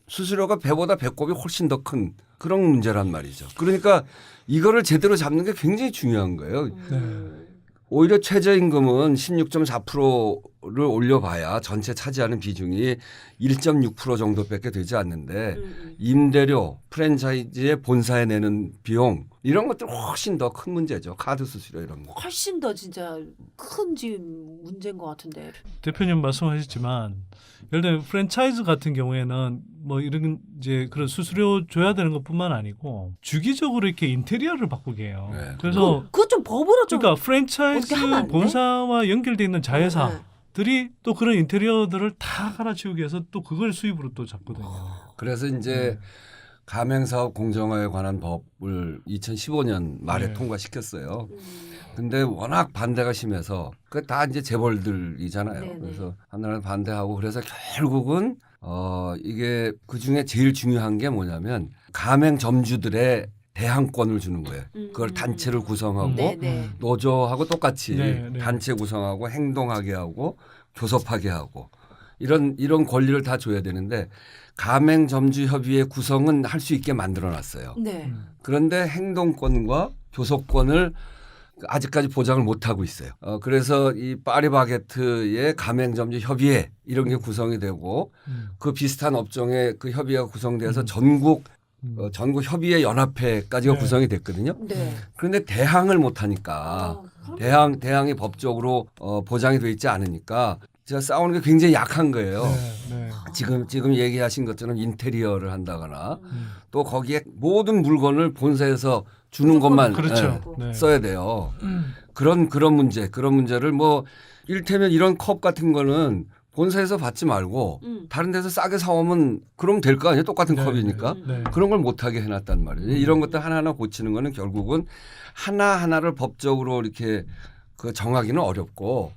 수수료가 배보다 배꼽이 훨씬 더 큰 그런 문제란 말이죠. 그러니까 이거를 제대로 잡는 게 굉장히 중요한 거예요. 오히려 최저임금은 16.4%를 올려봐야 전체 차지하는 비중이 1.6% 정도밖에 되지 않는데 임대료, 프랜차이즈의 본사에 내는 비용 이런 것들 훨씬 더 큰 문제죠. 카드 수수료 이런 거. 훨씬 더 진짜 큰 지금 문제인 것 같은데. 대표님 말씀하셨지만 예를 들면 프랜차이즈 같은 경우에는 뭐 이런 이제 그런 수수료 줘야 되는 것뿐만 아니고 주기적으로 이렇게 인테리어를 바꾸게 해요. 네. 그래서 그거 좀 법으로 좀 그러니까 프랜차이즈 본사와 연결돼 있는 자회사들이 또 그런 인테리어들을 다 갈아치우기 위해서 또 그걸 수입으로 또 잡거든요. 그래서 이제 가맹사업 공정화에 관한 법을 2015년 말에 통과시켰어요. 근데 워낙 반대가 심해서 그 다 이제 재벌들이잖아요. 네네. 그래서 한나라는 반대하고 그래서 결국은 이게 그 중에 제일 중요한 게 뭐냐면 가맹점주들의 대항권을 주는 거예요. 그걸 단체를 구성하고 네네. 노조하고 똑같이 네네. 단체 구성하고 행동하게 하고 교섭하게 하고 이런 권리를 다 줘야 되는데 가맹점주협의회 구성은 할 수 있게 만들어놨어요. 네. 그런데 행동권과 교섭권을 아직까지 보장을 못하고 있어요. 그래서 이 파리바게트의 가맹점주협의회 이런 게 구성이 되고 그 비슷한 업종의 그 협의회가 구성돼서 전국 협의회 연합회까지가 네. 구성이 됐거든요. 네. 그런데 대항을 못하니까 대항이 법적으로 보장이 돼 있지 않으니까 제가 싸우는 게 굉장히 약한 거예요. 네. 지금 얘기하신 것처럼 인테리어를 한다거나 또 거기에 모든 물건을 본사에서 주는 것만 그렇죠. 네. 써야 돼요. 그런 문제를 뭐 일테면 이런 컵 같은 거는 본사에서 받지 말고 다른 데서 싸게 사오면 그러면 될 거 아니에요. 똑같은 컵이니까. 네. 그런 걸 못하게 해놨단 말이에요. 이런 것들 하나하나 고치는 거는 결국은 하나하나를 법적으로 이렇게 그 정하기는 어렵고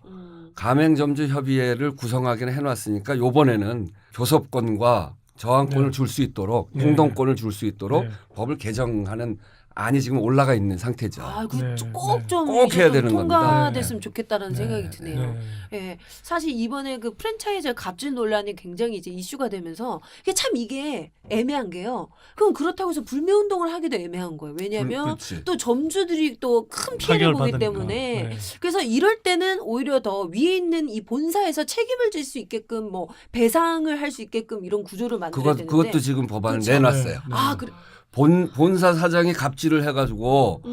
가맹점주 협의회를 구성하기는 해놨으니까 이번에는 교섭권과 저항권을 줄 수 있도록 행동권을 줄 수 있도록 법을 개정하는 안이 지금 올라가 있는 상태죠. 꼭 해야 되는 통과됐으면 좋겠다는 생각이 드네요. 네. 예, 사실 이번에 그 프랜차이즈 갑질 논란이 굉장히 이제 이슈가 되면서 이게 애매한 게요. 그럼 그렇다고 해서 불매 운동을 하기도 애매한 거예요. 왜냐하면 또 점주들이 또 큰 피해를 보기 때문에 네. 그래서 이럴 때는 오히려 더 위에 있는 이 본사에서 책임을 질 수 있게끔 뭐 배상을 할 수 있게끔 이런 구조를 만들어야 되는데 그것도 지금 법안을 그렇죠. 내놨어요. 아 그래. 본사 사장이 갑질을 해가지고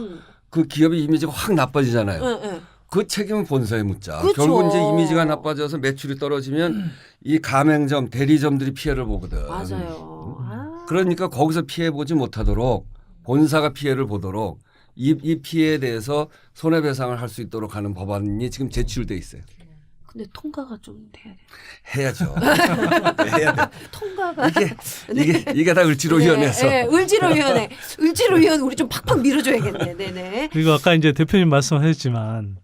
그 기업의 이미지가 확 나빠지잖아요. 네. 그 책임은 본사에 묻자. 그렇죠. 결국 이제 이미지가 나빠져서 매출이 떨어지면 이 가맹점, 대리점들이 피해를 보거든. 맞아요. 그러니까 거기서 피해 보지 못하도록 본사가 피해를 보도록 이 피해에 대해서 손해배상을 할 수 있도록 하는 법안이 지금 제출돼 있어요. 근데 통과가 좀 돼야 돼요. 해야죠. 해야 돼. 통과가 이게 다 을지로위원회에서. 네, 을지로위원회 우리 좀 팍팍 밀어줘야겠네. 네네. 그리고 아까 이제 대표님 말씀하셨지만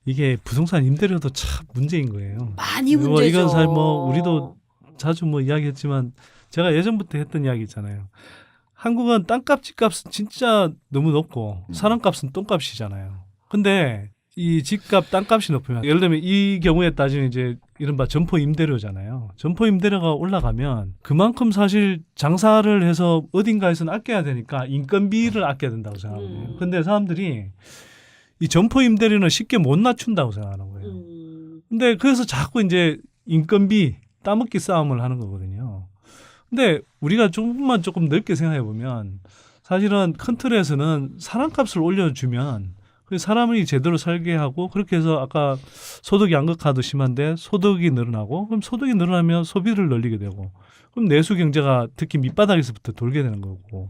이게 부동산 임대료도 참 문제인 거예요. 많이 문제죠. 이건 사실 뭐 우리도 자주 뭐 이야기했지만 제가 예전부터 했던 이야기 있잖아요. 한국은 땅값, 집값은 진짜 너무 높고 사람값은 똥값이잖아요. 근데 이 집값, 땅값이 높으면 예를 들면 이 경우에 따지면 이제 이른바 점포 임대료잖아요. 점포 임대료가 올라가면 그만큼 사실 장사를 해서 어딘가에서는 아껴야 되니까 인건비를 아껴야 된다고 생각하거든요. 근데 사람들이 이 점포 임대료는 쉽게 못 낮춘다고 생각하는 거예요. 근데 그래서 자꾸 이제 인건비 따먹기 싸움을 하는 거거든요. 근데 우리가 조금 넓게 생각해 보면 사실은 큰 틀에서는 사람값을 올려주면 그 사람이 제대로 살게 하고 그렇게 해서 아까 소득 양극화도 심한데 소득이 늘어나고 그럼 소득이 늘어나면 소비를 늘리게 되고 그럼 내수 경제가 특히 밑바닥에서부터 돌게 되는 거고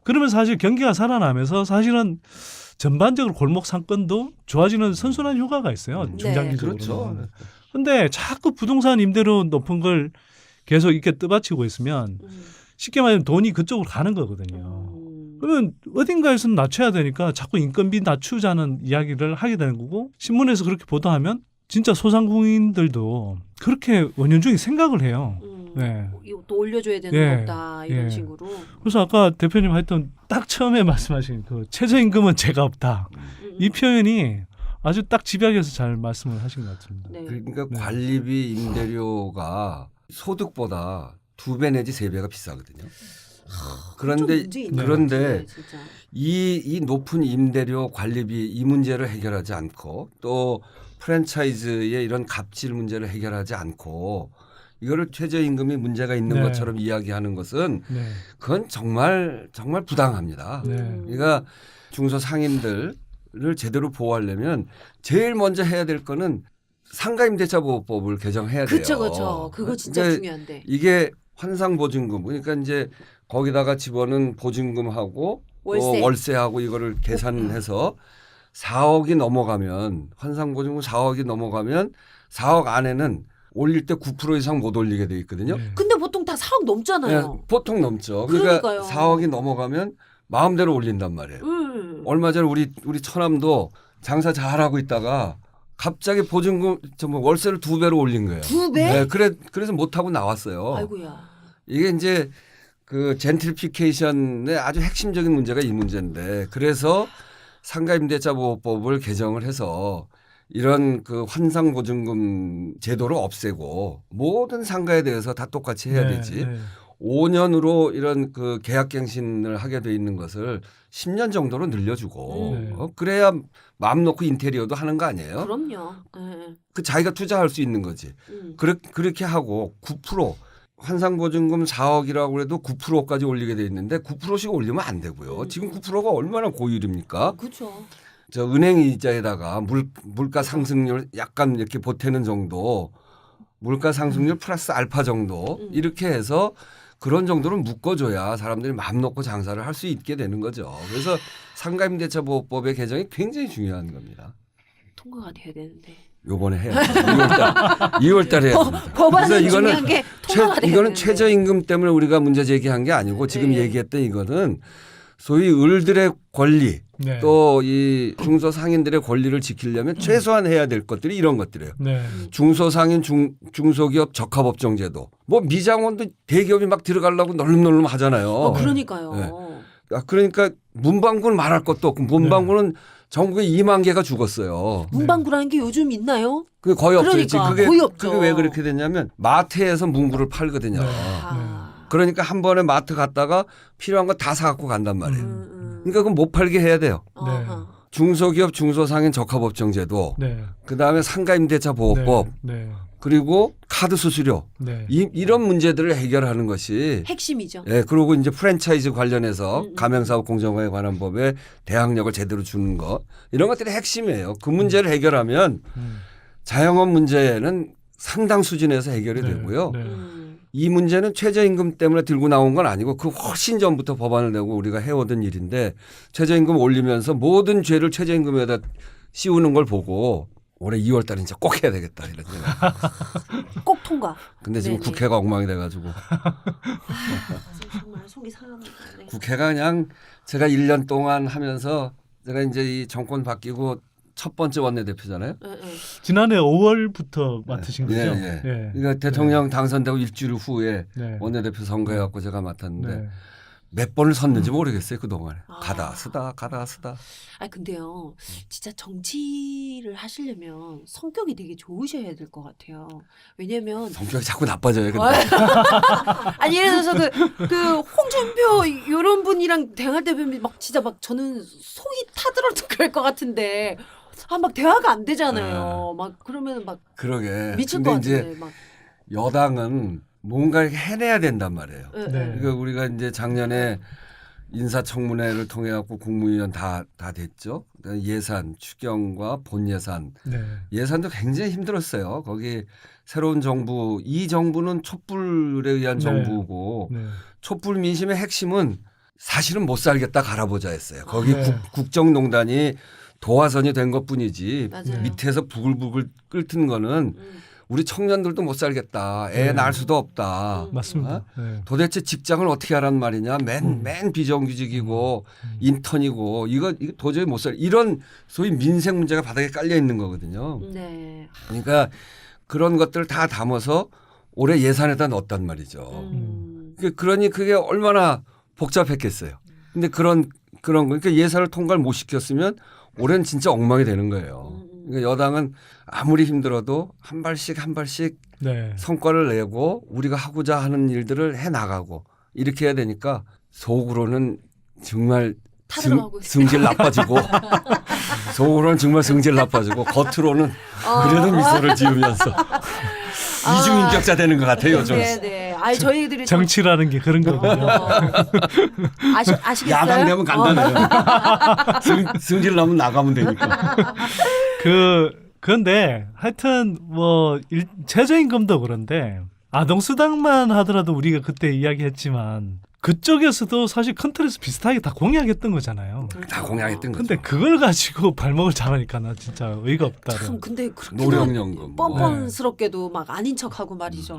그러면 사실 경기가 살아나면서 사실은 전반적으로 골목 상권도 좋아지는 선순환 효과가 있어요. 중장기적으로. 그렇죠. 근데 자꾸 부동산 임대료 높은 걸 계속 이렇게 떠받치고 있으면 쉽게 말하면 돈이 그쪽으로 가는 거거든요. 그러면 어딘가에서는 낮춰야 되니까 자꾸 인건비 낮추자는 이야기를 하게 되는 거고 신문에서 그렇게 보도하면 진짜 소상공인들도 그렇게 은연중에 생각을 해요. 네. 이거 또 올려줘야 되는 거다 이런 식으로. 그래서 아까 대표님 하여튼 딱 처음에 말씀하신 그 최저임금은 죄가 없다. 이 표현이 아주 딱 집약해서 잘 말씀을 하신 것 같습니다. 네. 그러니까 관리비 임대료가 소득보다 2배 내지 3배가 비싸거든요. 그런데 이 높은 임대료 관리비 이 문제를 해결하지 않고 또 프랜차이즈의 이런 갑질 문제를 해결하지 않고 이거를 최저임금이 문제가 있는 것처럼 이야기하는 것은 그건 정말 부당합니다. 그러니까 중소상인들을 제대로 보호하려면 제일 먼저 해야 될 거는 상가임대차보호법을 개정해야 돼요. 그렇죠. 그거 진짜 그러니까 중요한데. 이게 환상보증금 그러니까 이제 거기다가 집어넣은 보증금하고 월세하고 이거를 계산해서 4억이 넘어가면 환상보증금 4억이 넘어가면 4억 안에는 올릴 때 9% 이상 못 올리게 돼 있거든요. 근데 보통 다 4억 넘잖아요. 네, 보통 넘죠. 그러니까 그러니까요. 4억이 넘어가면 마음대로 올린단 말이에요. 얼마 전에 우리 처남도 장사 잘하고 있다가 갑자기 보증금 월세를 2배로 올린 거예요. 2배? 네, 그래서 못 하고 나왔어요. 아이고야. 이게 이제 그 젠트리피케이션의 아주 핵심적인 문제가 이 문제인데 그래서 상가임대차보호법을 개정을 해서 이런 그 환상보증금 제도를 없애고 모든 상가에 대해서 다 똑같이 해야 되지. 5년으로 이런 그 계약갱신을 하게 돼 있는 것을 10년 정도로 늘려주고 그래야 마음 놓고 인테리어도 하는 거 아니에요? 그럼요. 그 자기가 투자할 수 있는 거지. 그렇게 하고 9% 환상보증금 4억이라고 해도 9%까지 올리게 돼 있는데 9%씩 올리면 안 되고요. 지금 9%가 얼마나 고율입니까? 그렇죠. 저 은행 이자에다가 물가 상승률 약간 이렇게 보태는 정도, 물가 상승률 플러스 알파 정도 이렇게 해서 그런 정도는 묶어줘야 사람들이 마음 놓고 장사를 할 수 있게 되는 거죠. 그래서 상가임대차보호법의 개정이 굉장히 중요한 겁니다. 통과가 돼야 되는데. 요번에 해야죠. 2월 달에 해야 됩니다. 법안은 중요한 게 통과가 돼야 이거는 되는데. 최저임금 때문에 우리가 문제 제기한 게 아니고 지금 얘기했던 이거는 소위 을들의 권리 또 이 중소상인들의 권리를 지키려면 최소한 해야 될 것들이 이런 것들이에요. 중소상인 중소기업 적합업종제도 뭐 미장원도 대기업이 막 들어가려고 널름널름 하잖아요. 그러니까요. 그러니까 문방구는 말할 것도 없고 문방구는 전국에 2만 개가 죽었어요. 문방구라는 게 요즘 있나요? 그게 거의 없어요. 그러니까 거의 없죠. 그게 왜 그렇게 됐냐면 마트에서 문구를 팔거든요. 그러니까 한 번에 마트 갔다가 필요한 거 다 사갖고 간단 말이에요. 그러니까 그건 못 팔게 해야 돼요. 중소기업 중소상인 적합업종제도 그다음에 상가임대차 보호법 그리고 카드 수수료 이런 문제들을 해결하는 것이 핵심이죠. 예, 그리고 이제 프랜차이즈 관련해서 가맹사업 공정화에 관한 법에 대항력을 제대로 주는 것 이런 것들이 핵심이에요. 그 문제를 해결하면 자영업 문제는 상당 수준에서 해결이 되고요. 이 문제는 최저임금 때문에 들고 나온 건 아니고 그 훨씬 전부터 법안을 내고 우리가 해오던 일인데 최저임금 올리면서 모든 죄를 최저임금에다 씌우는 걸 보고 올해 2월 달에 진짜 꼭 해야 되겠다 이런 생각. 꼭 통과. 근데 지금 국회가 엉망이 돼가지고. 정말 속이 상합니다. 국회가 그냥 제가 1년 동안 하면서 제가 이제 이 정권 바뀌고 첫 번째 원내대표잖아요. 지난해 5월부터 맡으신 거죠? 그러니까 대통령 당선되고 일주일 후에 원내대표 선거해갖고 제가 맡았는데 몇 번을 섰는지 모르겠어요. 그동안에. 가다 쓰다. 아 근데요. 진짜 정치를 하시려면 성격이 되게 좋으셔야 될 것 같아요. 왜냐면 성격이 자꾸 나빠져요. 근데. 아니 예를 들어서 그 홍준표 이런 분이랑 대화할 때 보면 막 진짜 막 저는 속이 타들어도 그럴 것 같은데 막 대화가 안 되잖아요. 막 그러면 막 그러게. 미칠 것 같은데 막. 여당은 뭔가 해내야 된단 말이에요. 네. 그러니까 우리가 이제 작년에 인사청문회를 통해 갖고 국무위원 다 됐죠. 그러니까 예산, 추경과 본 예산. 네. 예산도 굉장히 힘들었어요. 거기 새로운 정부, 이 정부는 촛불에 의한 네. 정부고 네. 촛불 민심의 핵심은 사실은 못 살겠다 갈아보자 했어요. 거기 네. 국정농단이 도화선이 된 것뿐이지 맞아요. 밑에서 부글부글 끓는 거는 우리 청년들도 못 살겠다. 애 네. 낳을 수도 없다. 맞습니다. 네. 도대체 직장을 어떻게 하란 말이냐. 맨 비정규직이고 인턴이고 이거 도저히 못 살. 이런 소위 민생 문제가 바닥에 깔려 있는 거거든요. 네. 그러니까 그런 것들을 다 담아서 올해 예산에다 넣었단 말이죠. 그러니 그게 얼마나 복잡했겠어요. 근데 그런 거 그러니까 예산을 통과를 못 시켰으면 올해는 진짜 엉망이 되는 거예요. 그러니까 여당은 아무리 힘들어도 한 발씩 네. 성과를 내고 우리가 하고자 하는 일들을 해 나가고 이렇게 해야 되니까 속으로는 정말 성질 나빠지고 속으로는 정말 성질 나빠지고 겉으로는 그래도 미소를 지으면서 이중인격자 되는 것 같아요. 요즘. 네. 아니 저희들이 정치라는 게 그런 거군요. 아시겠어요? 야당 되면 간단해요. 성질 나면 나가면 되니까. 그런데 하여튼 뭐 최저임금도 그런데 아동수당만 하더라도 우리가 그때 이야기했지만 그쪽에서도 사실 큰 틀에서 비슷하게 다 공약했던 거잖아요. 다 공약했던 거죠. 근데 그걸 가지고 발목을 잡으니까 나 진짜 의의가 없다. 참 근데 그렇게 노령연금 뻔뻔스럽게도 막 아닌 척하고 말이죠.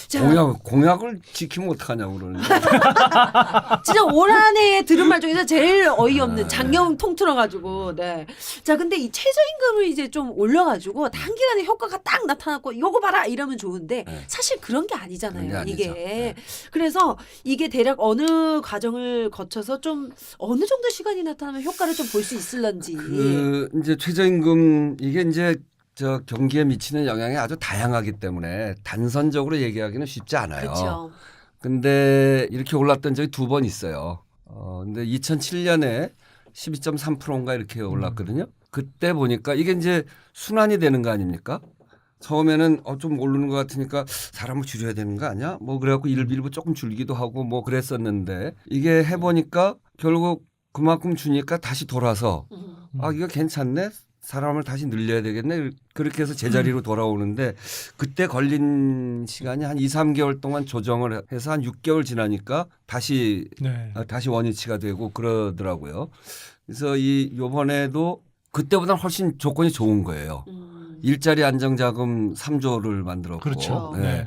자, 공약을 지키면 어떡하냐고 그러는 진짜 올 한 해 들은 말 중에서 제일 어이없는 장염 통틀어가지고. 네. 자 근데 이 최저임금을 이제 좀 올려가지고 단기간에 효과가 딱 나타났고 이거 봐라 이러면 좋은데 사실 그런 게 아니잖아요. 그런 게 아니죠. 이게. 그래서 이게 대략 어느 과정을 거쳐서 좀 어느 정도 시간이 나타나면 효과를 좀 볼 수 있을런지. 이제 최저임금 이게 이제 저 경기에 미치는 영향이 아주 다양하기 때문에 단선적으로 얘기하기는 쉽지 않아요. 그렇죠. 근데 이렇게 올랐던 적이 두 번 있어요. 근데 2007년에 12.3%인가 이렇게 올랐거든요. 그때 보니까 이게 이제 순환이 되는 거 아닙니까? 처음에는 좀 오르는 것 같으니까 사람을 줄여야 되는 거 아니야? 뭐 그래갖고 일부 조금 줄기도 하고 뭐 그랬었는데 이게 해보니까 결국 그만큼 주니까 다시 돌아서 이거 괜찮네? 사람을 다시 늘려야 되겠네? 그렇게 해서 제자리로 돌아오는데 그때 걸린 시간이 한 2, 3개월 동안 조정을 해서 한 6개월 지나니까 다시 원위치가 되고 그러더라고요. 그래서 요번에도 그때보다는 훨씬 조건이 좋은 거예요. 일자리 안정자금 3조를 만들었고, 그렇죠. 네.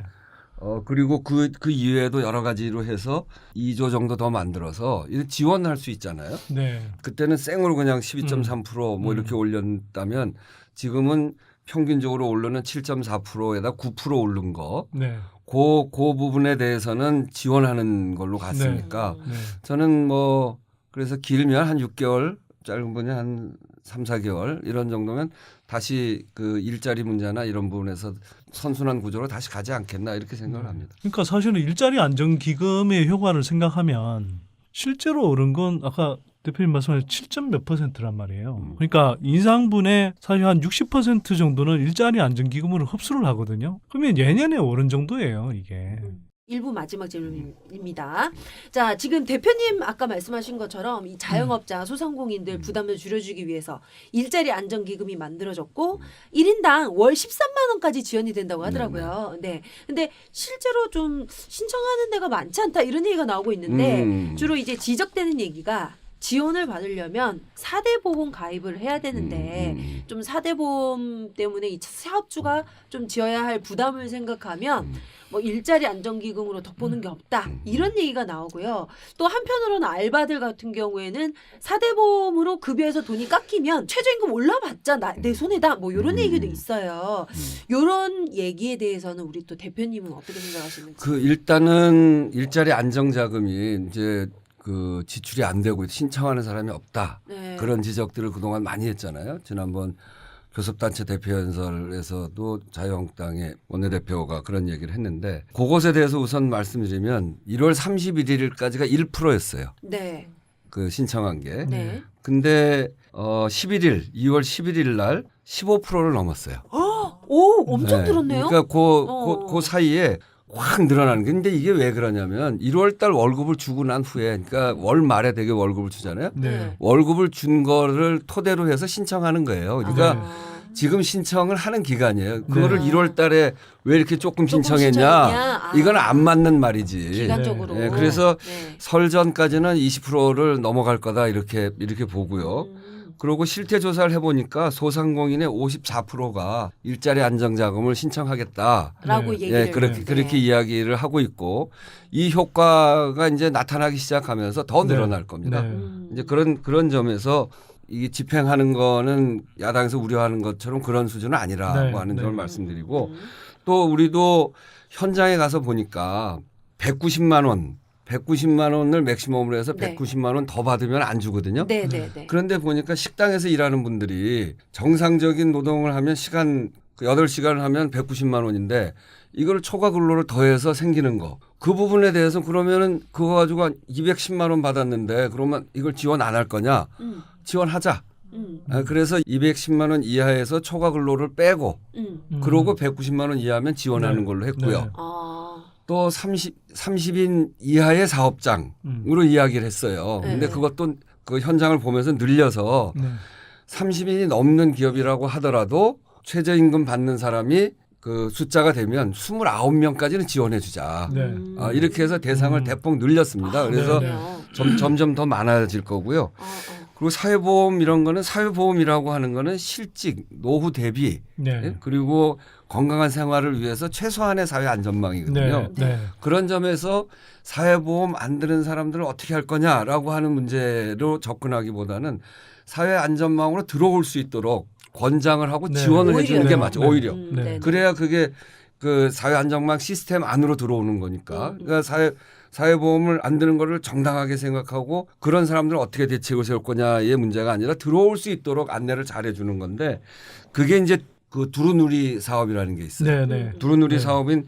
그리고 그 이외에도 여러 가지로 해서 2조 정도 더 만들어서 지원할 수 있잖아요. 네. 그때는 생으로 그냥 12.3% 뭐 이렇게 올렸다면 지금은 평균적으로 오르는 7.4%에다 9% 오른 거. 네. 그 부분에 대해서는 지원하는 걸로 갔으니까 저는 뭐 그래서 길면 한 6개월, 짧은 분이 한 3, 4개월 이런 정도면 다시 그 일자리 문제나 이런 부분에서 선순환 구조로 다시 가지 않겠나 이렇게 생각을 합니다. 그러니까 사실은 일자리 안정기금의 효과를 생각하면 실제로 오른 건 아까 대표님 말씀하신 7점 몇 %란 말이에요. 그러니까 인상분의 사실 한 60% 정도는 일자리 안정기금으로 흡수를 하거든요. 그러면 예년에 오른 정도예요, 이게. 일부 마지막 질문입니다. 자, 지금 대표님 아까 말씀하신 것처럼 이 자영업자, 소상공인들 부담을 줄여주기 위해서 일자리 안정기금이 만들어졌고 1인당 월 13만 원까지 지원이 된다고 하더라고요. 네. 근데 실제로 좀 신청하는 데가 많지 않다 이런 얘기가 나오고 있는데 주로 이제 지적되는 얘기가 지원을 받으려면 4대 보험 가입을 해야 되는데 좀 4대 보험 때문에 이 사업주가 좀 지어야 할 부담을 생각하면 뭐 일자리 안정기금으로 덕보는 게 없다 이런 얘기가 나오고요. 또 한편으로는 알바들 같은 경우에는 4대 보험으로 급여에서 돈이 깎이면 최저임금 올라봤자 내 손해다 뭐 이런 얘기도 있어요. 이런 얘기에 대해서는 우리 또 대표님은 어떻게 생각하시는지. 일단은 일자리 안정자금이 이제 그 지출이 안 되고 신청하는 사람이 없다. 네. 그런 지적들을 그동안 많이 했잖아요. 지난번 교섭단체 대표연설에서도 자유한국당의 원내대표가 그런 얘기를 했는데 그것에 대해서 우선 말씀드리면 1월 31일까지가 1%였어요. 네. 그 신청한 게. 네. 근데 2월 11일 날 15%를 넘었어요. 오, 엄청 네. 늘었네요. 그러니까 그 사이에 확 늘어나는 게. 근데 이게 왜 그러냐면 1월 달 월급을 주고 난 후에, 그러니까 월 말에 되게 월급을 주잖아요. 네. 월급을 준 거를 토대로 해서 신청하는 거예요. 그러니까 지금 신청을 하는 기간이에요. 그거를 1월 달에 왜 이렇게 조금 신청했냐? 이건 안 맞는 말이지. 기간적으로. 네. 그래서 설 전까지는 20%를 넘어갈 거다 이렇게 보고요. 그리고 실태 조사를 해보니까 소상공인의 54%가 일자리 안정자금을 신청하겠다라고 얘기를 그렇게 이야기를 하고 있고, 이 효과가 이제 나타나기 시작하면서 더 늘어날 겁니다. 이제 그런 점에서 이 집행하는 거는 야당에서 우려하는 것처럼 그런 수준은 아니라고 하는 점을 말씀드리고, 또 우리도 현장에 가서 보니까 190만 원을 맥시멈으로 해서 190만 원 더 받으면 안 주거든요. 그런데 보니까 식당에서 일하는 분들이 정상적인 노동을 하면 시간 8시간을 하면 190만 원인데 이걸 초과 근로를 더해서 생기는 거. 그 부분에 대해서 그러면은 그거 가지고 한 210만 원 받았는데 그러면 이걸 지원 안 할 거냐? 지원하자. 그래서 210만 원 이하에서 초과 근로를 빼고 그러고 190만 원 이하면 지원하는 걸로 했고요. 또 30인 이하의 사업장으로 이야기를 했어요. 근데 그것도 그 현장을 보면서 늘려서 30인이 넘는 기업이라고 하더라도 최저임금 받는 사람이 그 숫자가 되면 29명까지는 지원해 주자. 이렇게 해서 대상을 대폭 늘렸습니다. 그래서 점점 더 많아질 거고요. 그리고 사회보험 이런 거는, 사회보험이라고 하는 거는 실직, 노후 대비 그리고 건강한 생활을 위해서 최소한의 사회 안전망이거든요. 그런 점에서 사회보험 안 드는 사람들을 어떻게 할 거냐라고 하는 문제로 접근하기보다는 사회 안전망으로 들어올 수 있도록 권장을 하고 지원을 해주는 게 맞죠. 오히려. 그래야 그게 그 사회 안전망 시스템 안으로 들어오는 거니까. 그러니까 사회보험을 안 드는 거를 정당하게 생각하고 그런 사람들을 어떻게 대책을 세울 거냐의 문제가 아니라 들어올 수 있도록 안내를 잘 해주는 건데, 그게 이제 그 두루누리 사업이라는 게 있어요. 두루누리 사업인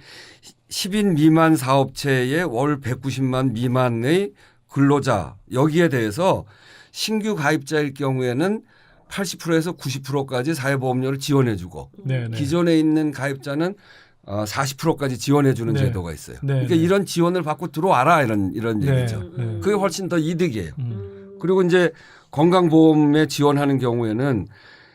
10인 미만 사업체의 월 190만 미만의 근로자, 여기에 대해서 신규 가입자일 경우에는 80%에서 90%까지 사회보험료를 지원해 주고 기존에 있는 가입자는 40%까지 지원해 주는 제도가 있어요. 그러니까 이런 지원을 받고 들어와라 이런 얘기죠. 그게 훨씬 더 이득이에요. 그리고 이제 건강보험에 지원하는 경우에는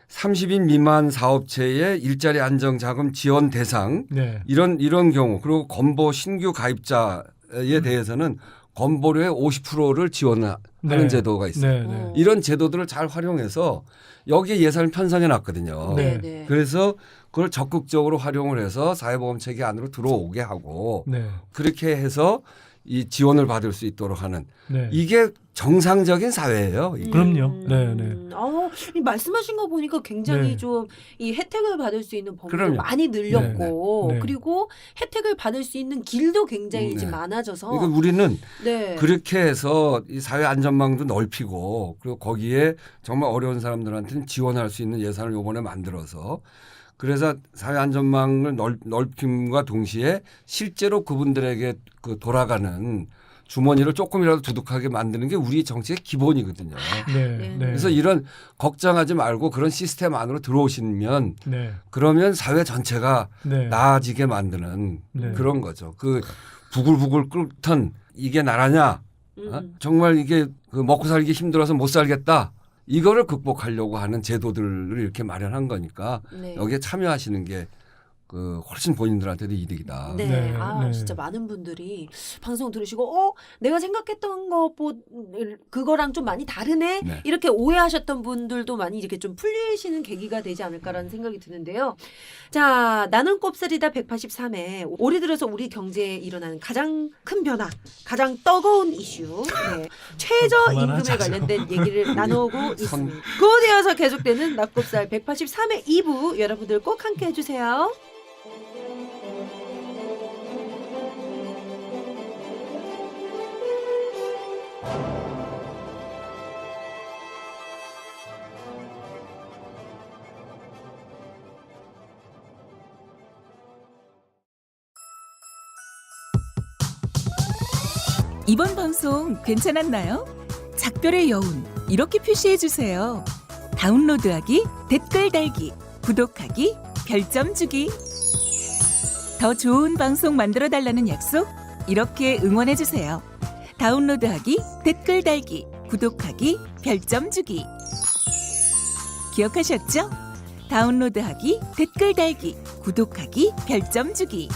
30인 미만 사업체의 일자리 안정자금 지원 대상 이런 경우, 그리고 건보 신규 가입자에 대해서는 건보료의 50%를 지원하는 제도가 있어요. 이런 제도들을 잘 활용해서 여기에 예산을 편성해 놨거든요. 그래서 그걸 적극적으로 활용을 해서 사회보험 체계 안으로 들어오게 하고 그렇게 해서 이 지원을 받을 수 있도록 하는 이게 정상적인 사회예요. 그럼요. 이 말씀하신 거 보니까 굉장히 좀 이 혜택을 받을 수 있는 범위도 많이 늘렸고 그리고 혜택을 받을 수 있는 길도 굉장히 이제 많아져서. 그러니까 우리는 그렇게 해서 이 사회 안전망도 넓히고 그리고 거기에 정말 어려운 사람들한테는 지원할 수 있는 예산을 이번에 만들어서, 그래서 사회 안전망을 넓힘과 동시에 실제로 그분들에게 그 돌아가는 주머니를 조금이라도 두둑하게 만드는 게 우리 정치의 기본이거든요. 그래서 이런 걱정하지 말고 그런 시스템 안으로 들어오시면 그러면 사회 전체가 나아지게 만드는 그런 거죠. 그 부글부글 끓던 이게 나라냐? 정말 이게 그 먹고 살기 힘들어서 못 살겠다. 이거를 극복하려고 하는 제도들을 이렇게 마련한 거니까 여기에 참여하시는 게 그 훨씬 본인들한테도 이득이다. 진짜 많은 분들이 방송 들으시고 내가 생각했던 거 그거랑 좀 많이 다르네? 이렇게 오해하셨던 분들도 많이 이렇게 좀 풀리시는 계기가 되지 않을까라는 생각이 드는데요. 자, 나는 꼽살이다 183회. 올해 들어서 우리 경제에 일어나는 가장 큰 변화, 가장 뜨거운 이슈, 최저임금에 관련된 얘기를 나누고 있습니다. 그에 이어서 계속되는 낙곱살 183회 2부 여러분들 꼭 함께 해주세요. 이번 방송 괜찮았나요? 작별의 여운 이렇게 표시해 주세요. 다운로드하기, 댓글 달기, 구독하기, 별점 주기. 더 좋은 방송 만들어 달라는 약속? 이렇게 응원해 주세요. 다운로드하기, 댓글 달기, 구독하기, 별점 주기. 기억하셨죠? 다운로드하기, 댓글 달기, 구독하기, 별점 주기.